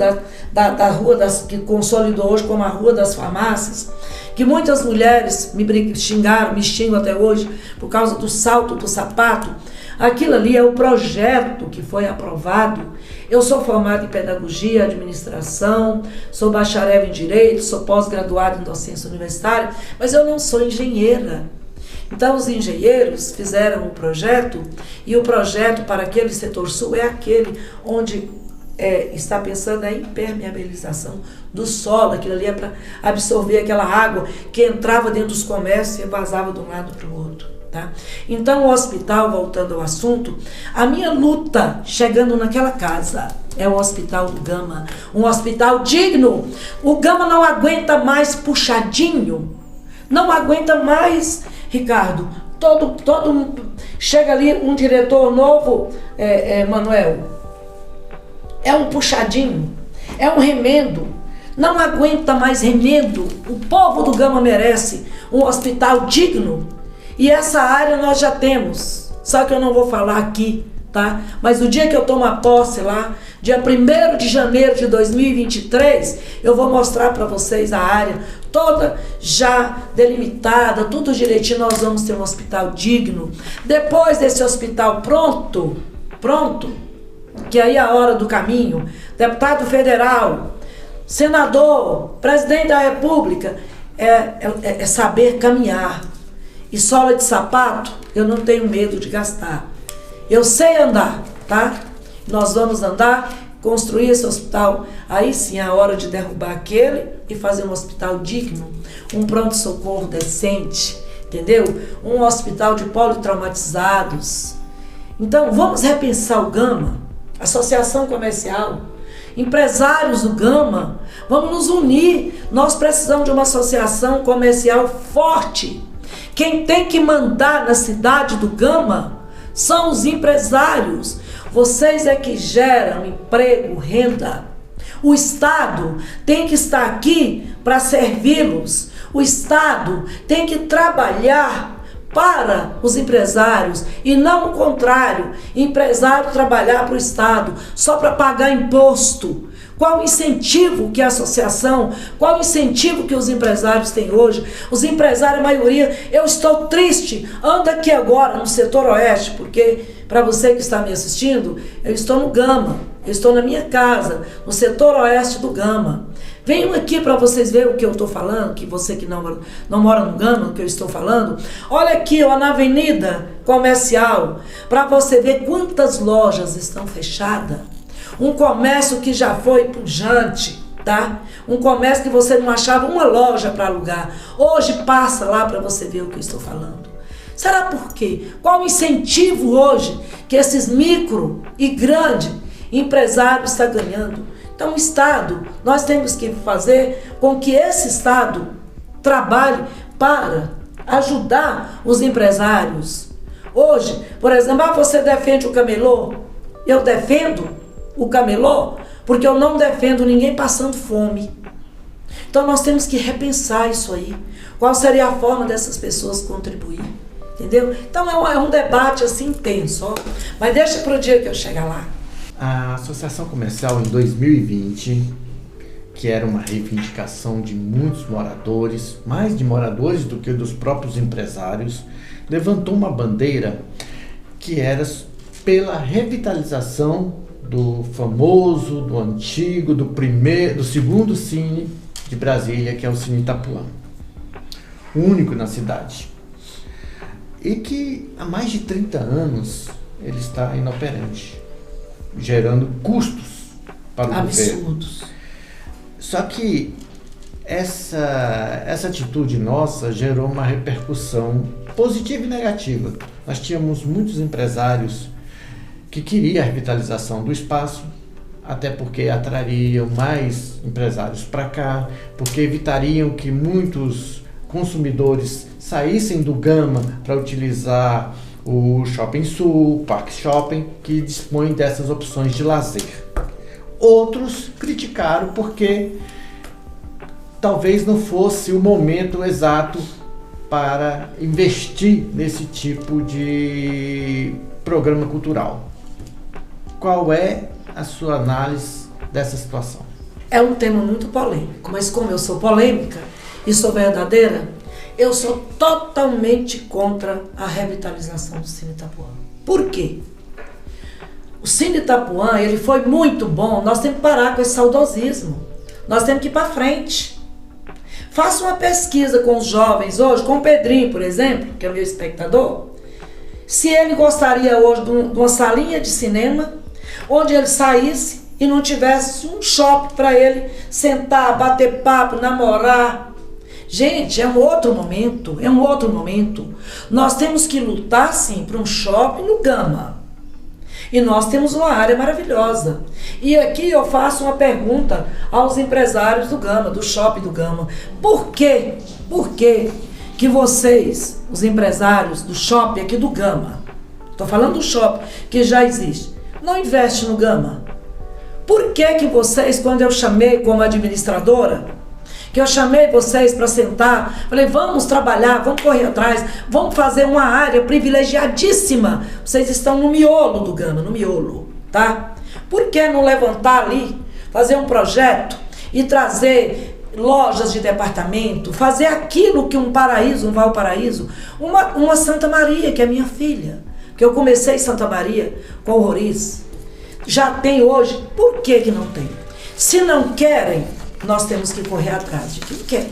da rua que consolidou hoje como a Rua das Farmácias, que muitas mulheres me xingaram, me xingam até hoje, por causa do salto do sapato. Aquilo ali é o projeto que foi aprovado. Eu sou formada em pedagogia, administração, sou bacharel em direito, sou pós-graduada em docência universitária, mas eu não sou engenheira. Então os engenheiros fizeram o projeto, e o projeto para aquele setor sul é aquele onde está pensando na impermeabilização do solo. Aquilo ali é para absorver aquela água que entrava dentro dos comércios e vazava de um lado para o outro. Tá? Então o hospital, voltando ao assunto, a minha luta chegando naquela casa é o Hospital do Gama, um hospital digno. O Gama não aguenta mais puxadinho, não aguenta mais, Ricardo, todo chega ali um diretor novo, Manuel, é um puxadinho, é um remendo, não aguenta mais remendo. O povo do Gama merece um hospital digno. E essa área nós já temos, só que eu não vou falar aqui, tá? Mas no dia que eu tomar posse lá, dia 1º de janeiro de 2023, eu vou mostrar para vocês a área toda já delimitada, tudo direitinho. Nós vamos ter um hospital digno. Depois desse hospital pronto, que aí é a hora do caminho, deputado federal, senador, presidente da República, é saber caminhar. E sola de sapato, eu não tenho medo de gastar. Eu sei andar, tá? Nós vamos andar, construir esse hospital. Aí sim é a hora de derrubar aquele e fazer um hospital digno, um pronto-socorro decente, entendeu? Um hospital de politraumatizados. Então, vamos repensar o Gama, associação comercial, empresários do Gama, vamos nos unir. Nós precisamos de uma associação comercial forte. Quem tem que mandar na cidade do Gama são os empresários. Vocês é que geram emprego, renda. O Estado tem que estar aqui para servi-los. O Estado tem que trabalhar para os empresários e não o contrário, empresário trabalhar para o Estado só para pagar imposto. Qual o incentivo que a associação, qual o incentivo que os empresários têm hoje? Os empresários, a maioria, eu estou triste, anda aqui agora no setor oeste, porque para você que está me assistindo, eu estou no Gama, eu estou na minha casa, no setor oeste do Gama. Venham aqui para vocês verem o que eu estou falando, que você que não mora no Gama, o que eu estou falando. Olha aqui, ó, na Avenida Comercial, para você ver quantas lojas estão fechadas. Um comércio que já foi pujante, tá? Um comércio que você não achava uma loja para alugar. Hoje passa lá para você ver o que eu estou falando. Será por quê? Qual o incentivo hoje que esses micro e grande empresários estão ganhando? Então o Estado, nós temos que fazer com que esse Estado trabalhe para ajudar os empresários. Hoje, por exemplo, você defende o camelô? eu defendo o camelô, porque eu não defendo ninguém passando fome. Então nós temos que repensar isso aí. Qual seria a forma dessas pessoas contribuir? Entendeu? Então é um debate assim intenso, ó. Mas deixa para o dia que eu chegar lá. A Associação Comercial, em 2020, que era uma reivindicação de muitos moradores, mais de moradores do que dos próprios empresários, levantou uma bandeira que era pela revitalização do famoso, do antigo, do segundo Cine de Brasília, que é o Cine Itapuã, o único na cidade, e que há mais de 30 anos ele está inoperante, gerando custos para o governo. Absurdos. Só que essa atitude nossa gerou uma repercussão positiva e negativa. Nós tínhamos muitos empresários que queriam a revitalização do espaço, até porque atrariam mais empresários para cá, porque evitariam que muitos consumidores saíssem do Gama para utilizar o Shopping Sul, Parque Shopping, que dispõe dessas opções de lazer. Outros criticaram porque talvez não fosse o momento exato para investir nesse tipo de programa cultural. Qual é a sua análise dessa situação? É um tema muito polêmico, mas como eu sou polêmica e sou verdadeira, eu sou totalmente contra a revitalização do Cine Itapuã. Por quê? O Cine Itapuã, ele foi muito bom, nós temos que parar com esse saudosismo. Nós temos que ir para frente. Faça uma pesquisa com os jovens hoje, com o Pedrinho, por exemplo, que é o meu espectador, se ele gostaria hoje de uma salinha de cinema, onde ele saísse e não tivesse um shopping para ele sentar, bater papo, namorar. Gente, é um outro momento, é um outro momento. Nós temos que lutar, sim, para um shopping no Gama. E nós temos uma área maravilhosa. E aqui eu faço uma pergunta aos empresários do Gama, do shopping do Gama. Por quê? Por quê que vocês, os empresários do shopping aqui do Gama, estou falando do shopping que já existe, não investem no Gama? Por que que vocês, quando eu chamei como administradora, que eu chamei vocês para sentar, falei, vamos trabalhar, vamos correr atrás, vamos fazer uma área privilegiadíssima. Vocês estão no miolo do Gama, no miolo, tá? Por que não levantar ali, fazer um projeto e trazer lojas de departamento, fazer aquilo que um paraíso, um Valparaíso, uma Santa Maria, que é minha filha, que eu comecei em Santa Maria com o Roriz, já tem hoje, por que que não tem? Se não querem, nós temos que correr atrás de quem quer.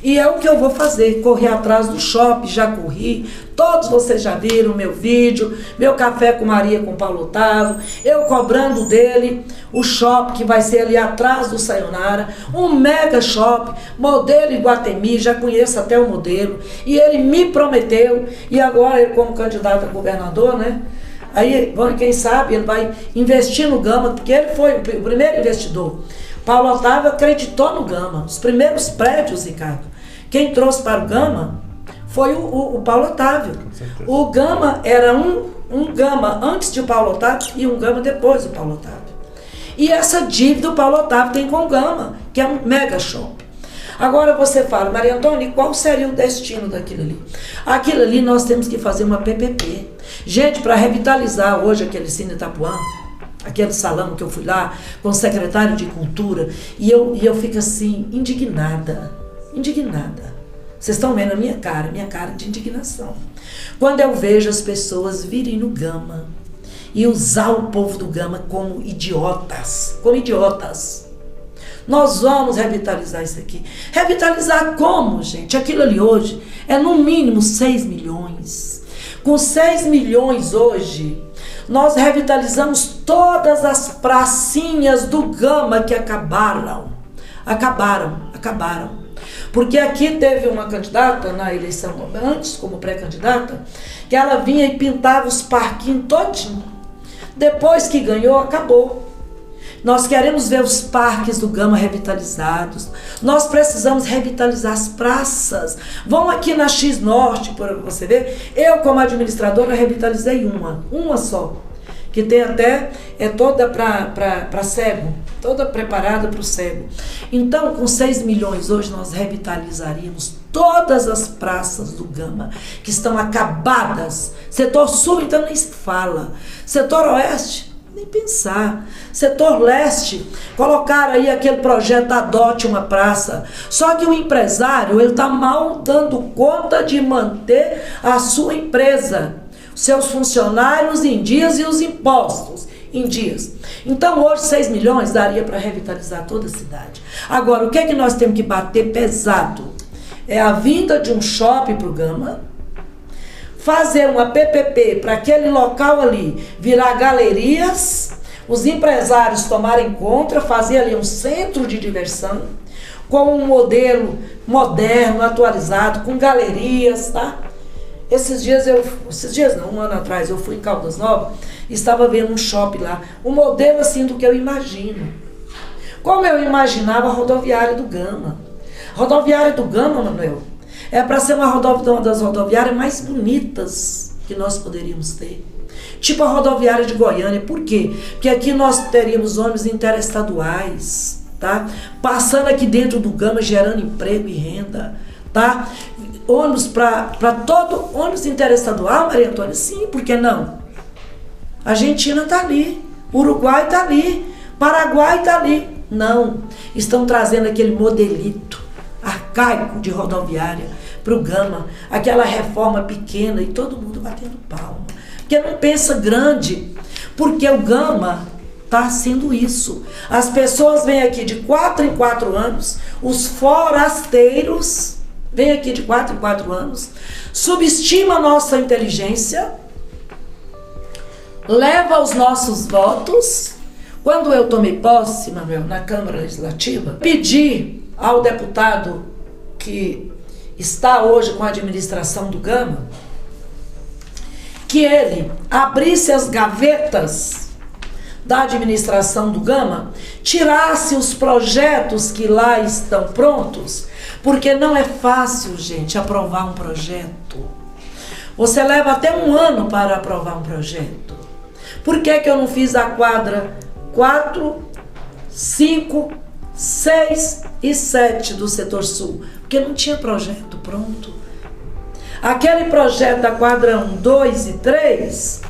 E é o que eu vou fazer, correr atrás do shopping, já corri. Todos vocês já viram meu vídeo, meu café com Maria, com Paulo Otávio, eu cobrando dele o shopping que vai ser ali atrás do Sayonara, um mega shopping, modelo Iguatemi, já conheço até o modelo, e ele me prometeu, e agora ele como candidato a governador, né? Aí, quem sabe, ele vai investir no Gama, porque ele foi o primeiro investidor. Paulo Otávio acreditou no Gama, os primeiros prédios, Ricardo. Quem trouxe para o Gama foi o Paulo Otávio. O Gama era um Gama antes de Paulo Otávio e um Gama depois do Paulo Otávio. E essa dívida o Paulo Otávio tem com o Gama, que é um mega shopping. Agora você fala, Maria Antônia, qual seria o destino daquilo ali? Aquilo ali nós temos que fazer uma PPP. Gente, para revitalizar hoje aquele Cine Itapuã, aquele salão que eu fui lá com o secretário de Cultura, e eu fico assim, indignada. Vocês estão vendo a minha cara de indignação. Quando eu vejo as pessoas virem no Gama e usar o povo do Gama como idiotas. Nós vamos revitalizar isso aqui. Revitalizar como, gente? Aquilo ali hoje é no mínimo 6 milhões. Com 6 milhões hoje, nós revitalizamos todas as pracinhas do Gama que acabaram. Porque aqui teve uma candidata na eleição antes, como pré-candidata, que ela vinha e pintava os parquinhos todinho. Depois que ganhou, acabou. Nós queremos ver os parques do Gama revitalizados. Nós precisamos revitalizar as praças. Vão aqui na X Norte, para você ver. Eu, como administradora, revitalizei uma só, que tem até, toda para cego, toda preparada para o cego. Então, com 6 milhões hoje nós revitalizaríamos todas as praças do Gama, que estão acabadas. Setor sul, então nem se fala. Setor oeste, nem pensar. Setor leste, colocaram aí aquele projeto Adote uma Praça. Só que o empresário, ele está mal dando conta de manter a sua empresa, seus funcionários em dias e os impostos em dias. Então hoje 6 milhões daria para revitalizar toda a cidade. Agora, o que é que nós temos que bater pesado? É a vinda de um shopping para o Gama, fazer uma PPP para aquele local ali virar galerias, os empresários tomarem conta, fazer ali um centro de diversão, com um modelo moderno, atualizado, com galerias, tá? Um ano atrás, eu fui em Caldas Novas, estava vendo um shopping lá, um modelo assim do que eu imagino. Como eu imaginava a rodoviária do Gama. A rodoviária do Gama, Manuel, é para ser uma das rodoviárias mais bonitas que nós poderíamos ter. Tipo a rodoviária de Goiânia. Por quê? Porque aqui nós teríamos ônibus interestaduais, tá? Passando aqui dentro do Gama, gerando emprego e renda, tá? Ônibus para todo, ônibus interestadual, Maria Antônia? Sim, por que não? A Argentina está ali, Uruguai está ali, Paraguai está ali. Não, estão trazendo aquele modelito arcaico de rodoviária para o Gama, aquela reforma pequena e todo mundo batendo palma. Porque não pensa grande, porque o Gama está sendo isso. As pessoas vêm aqui de 4 em 4 anos, os forasteiros vêm aqui de 4 em 4 anos, subestima a nossa inteligência, leva os nossos votos. Quando eu tomei posse, Manuel, na Câmara Legislativa, pedi ao deputado que está hoje com a administração do Gama, que ele abrisse as gavetas da administração do Gama, tirasse os projetos que lá estão prontos, porque não é fácil, gente, aprovar um projeto. Você leva até 1 ano para aprovar um projeto. Por que que eu não fiz a quadra 4, 5, 6 e 7 do setor sul? Porque não tinha projeto pronto. Aquele projeto da quadra 1, 2 e 3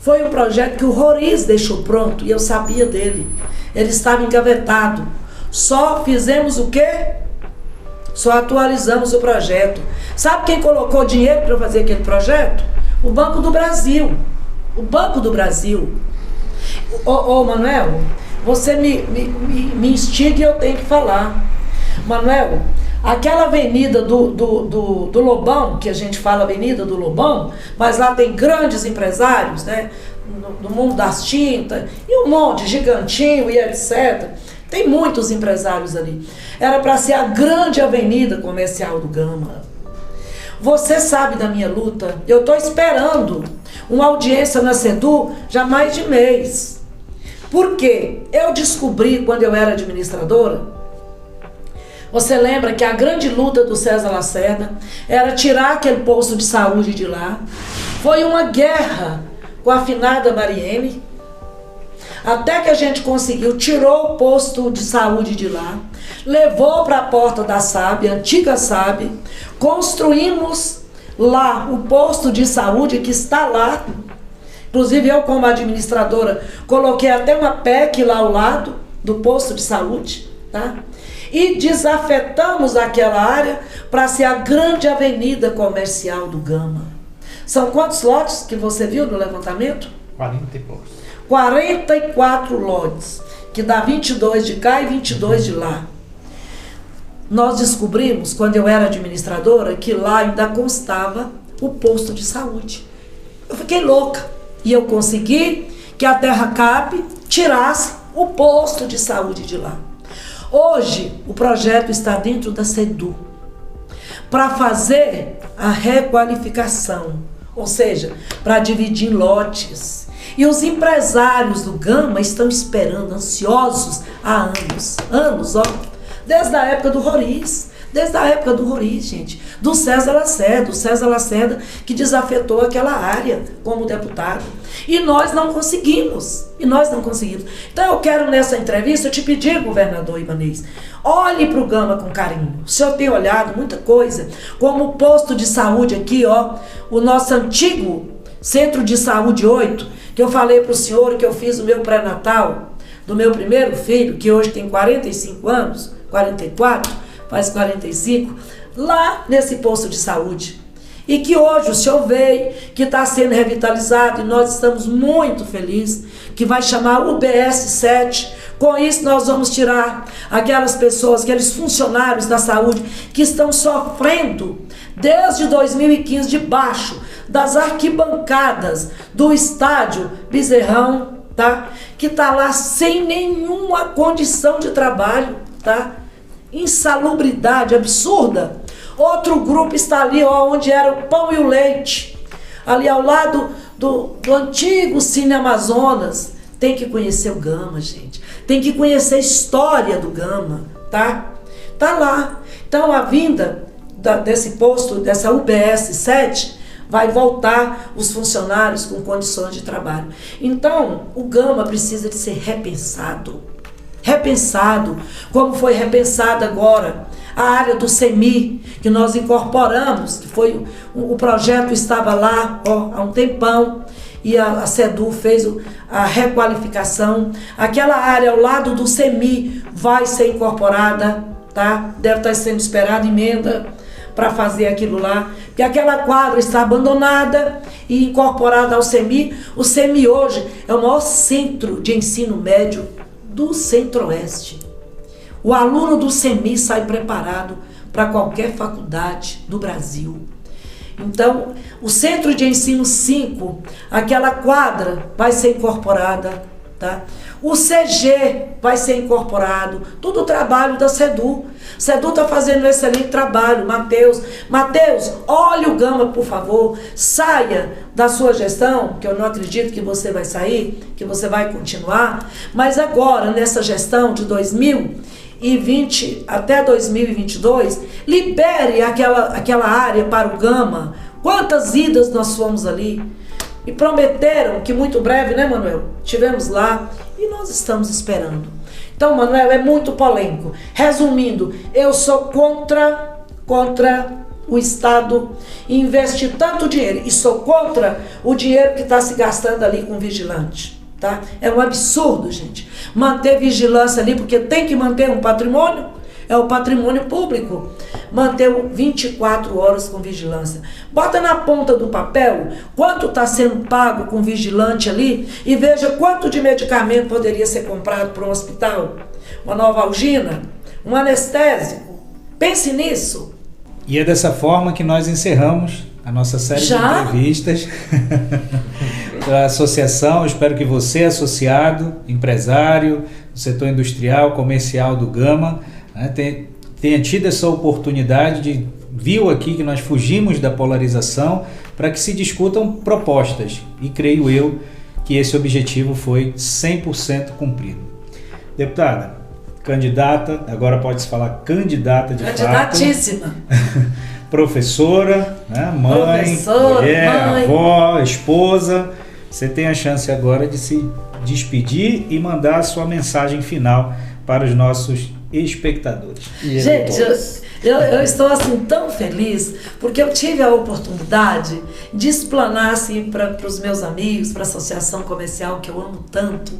foi um projeto que o Roriz deixou pronto e eu sabia dele. Ele estava engavetado. Só fizemos o quê? Só atualizamos o projeto. Sabe quem colocou dinheiro para fazer aquele projeto? O Banco do Brasil. O Banco do Brasil. Ô Manuel, você me instiga e eu tenho que falar. Manuel, aquela avenida do Lobão, que a gente fala Avenida do Lobão, mas lá tem grandes empresários, né? No mundo das tintas, e um monte, Gigantinho e etc. Tem muitos empresários ali. Era para ser a grande avenida comercial do Gama. Você sabe da minha luta. Eu estou esperando uma audiência na SEDU já há mais de mês. Por quê? Eu descobri quando eu era administradora. Você lembra que a grande luta do César Lacerda era tirar aquele posto de saúde de lá. Foi uma guerra com a finada Mariene. Até que a gente conseguiu, tirou o posto de saúde de lá, levou para a porta da SAB, a antiga SAB, construímos lá o posto de saúde que está lá. Inclusive eu, como administradora, coloquei até uma PEC lá ao lado do posto de saúde, tá? E desafetamos aquela área para ser a grande avenida comercial do Gama. São quantos lotes que você viu no levantamento? 40 e poucos. 44 lotes, que dá 22 de cá e 22 de lá. Nós descobrimos, quando eu era administradora, que lá ainda constava o posto de saúde. Eu fiquei louca. E eu consegui que a Terracap tirasse o posto de saúde de lá. Hoje, o projeto está dentro da SEDU para fazer a requalificação, ou seja, para dividir em lotes. E os empresários do Gama estão esperando, ansiosos há anos, ó, desde a época do Roriz, Desde a época do Roriz, gente, do César Lacerda, que desafetou aquela área como deputado. E nós não conseguimos. Então eu quero nessa entrevista te pedir, governador Ibanez, olhe para o Gama com carinho. O senhor tem olhado muita coisa, como o posto de saúde aqui, ó, o nosso antigo Centro de Saúde 8, que eu falei para o senhor que eu fiz o meu pré-natal do meu primeiro filho, que hoje tem 45 anos, 44, faz 45, lá nesse posto de saúde. E que hoje o senhor veio, que está sendo revitalizado, e nós estamos muito felizes, que vai chamar UBS 7. Com isso nós vamos tirar aquelas pessoas, aqueles funcionários da saúde que estão sofrendo desde 2015 debaixo das arquibancadas do estádio Bezerrão, tá? Que está lá sem nenhuma condição de trabalho, tá? Insalubridade absurda. Outro grupo está ali, ó, onde era o pão e o leite, ali ao lado do antigo Cine Amazonas. Tem que conhecer o Gama, gente. Tem que conhecer a história do Gama, tá? Tá lá. Então a vinda desse posto, dessa UBS 7, vai voltar os funcionários com condições de trabalho. Então, o Gama precisa de ser repensado. Repensado, como foi repensado agora a área do CEMI, que nós incorporamos, que foi o projeto estava lá, ó, há um tempão, e a SEDU fez a requalificação. Aquela área ao lado do CEMI vai ser incorporada, tá? Deve estar sendo esperada emenda para fazer aquilo lá, porque aquela quadra está abandonada e incorporada ao CEMI. O CEMI hoje é o maior centro de ensino médio do Centro-Oeste. O aluno do CEMI sai preparado para qualquer faculdade do Brasil. Então, o Centro de Ensino 5, aquela quadra vai ser incorporada, tá? O CG vai ser incorporado, tudo o trabalho da SEDU. SEDU está fazendo um excelente trabalho. Mateus, olhe o Gama, por favor, saia da sua gestão, que eu não acredito que você vai sair, que você vai continuar, mas agora, nessa gestão de 2020 até 2022, libere aquela área para o Gama. Quantas idas nós fomos ali? E prometeram que muito breve, né, Manuel? Estivemos lá e nós estamos esperando. Então, Manuel, é muito polêmico. Resumindo, eu sou contra o Estado investir tanto dinheiro e sou contra o dinheiro que está se gastando ali com vigilante. Tá? É um absurdo, gente. Manter vigilância ali, porque tem que manter um patrimônio, é o patrimônio público. Manter 24 horas com vigilância. Bota na ponta do papel quanto está sendo pago com vigilante ali e veja quanto de medicamento poderia ser comprado para um hospital. Uma novalgina, um anestésico. Pense nisso. E é dessa forma que nós encerramos a nossa série de entrevistas da associação. Eu espero que você, associado, empresário do setor industrial, comercial do Gama, né, tenha tido essa oportunidade viu aqui que nós fugimos da polarização para que se discutam propostas. E creio eu que esse objetivo foi 100% cumprido. Deputada, candidata, agora pode-se falar candidata de fato. Candidatíssima. Professora, né? Mãe, mulher, avó, esposa. Você tem a chance agora de se despedir e mandar a sua mensagem final para os nossos espectadores. Gente, eu estou assim tão feliz porque eu tive a oportunidade de explanar assim, para os meus amigos, para a associação comercial que eu amo tanto,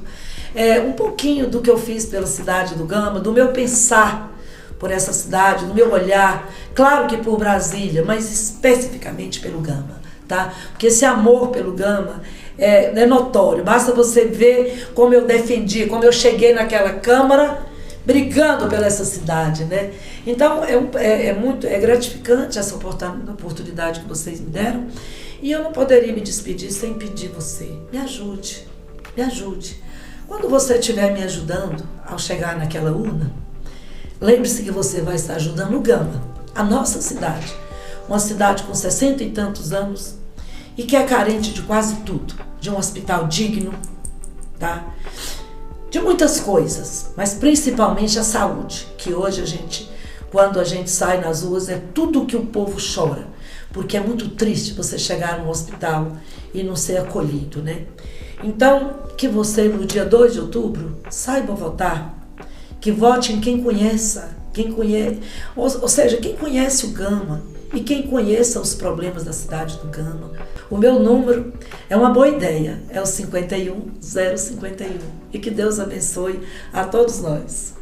um pouquinho do que eu fiz pela cidade do Gama, do meu pensar por essa cidade, do meu olhar, claro que por Brasília, mas especificamente pelo Gama, tá? Porque esse amor pelo Gama é notório, basta você ver como eu defendi, como eu cheguei naquela Câmara brigando pela essa cidade, né? Então é gratificante essa oportunidade que vocês me deram e eu não poderia me despedir sem pedir você, me ajude. Quando você estiver me ajudando ao chegar naquela urna, lembre-se que você vai estar ajudando o Gama, a nossa cidade, uma cidade com 60 e tantos anos e que é carente de quase tudo, de um hospital digno, tá? De muitas coisas, mas principalmente a saúde, que hoje a gente, quando a gente sai nas ruas, é tudo que o povo chora, porque é muito triste você chegar no hospital e não ser acolhido, né? Então, que você no dia 2 de outubro saiba votar, que vote em quem conheça, ou seja, quem conhece o Gama e quem conheça os problemas da cidade do Gama. O meu número é uma boa ideia, é o 51051. E que Deus abençoe a todos nós.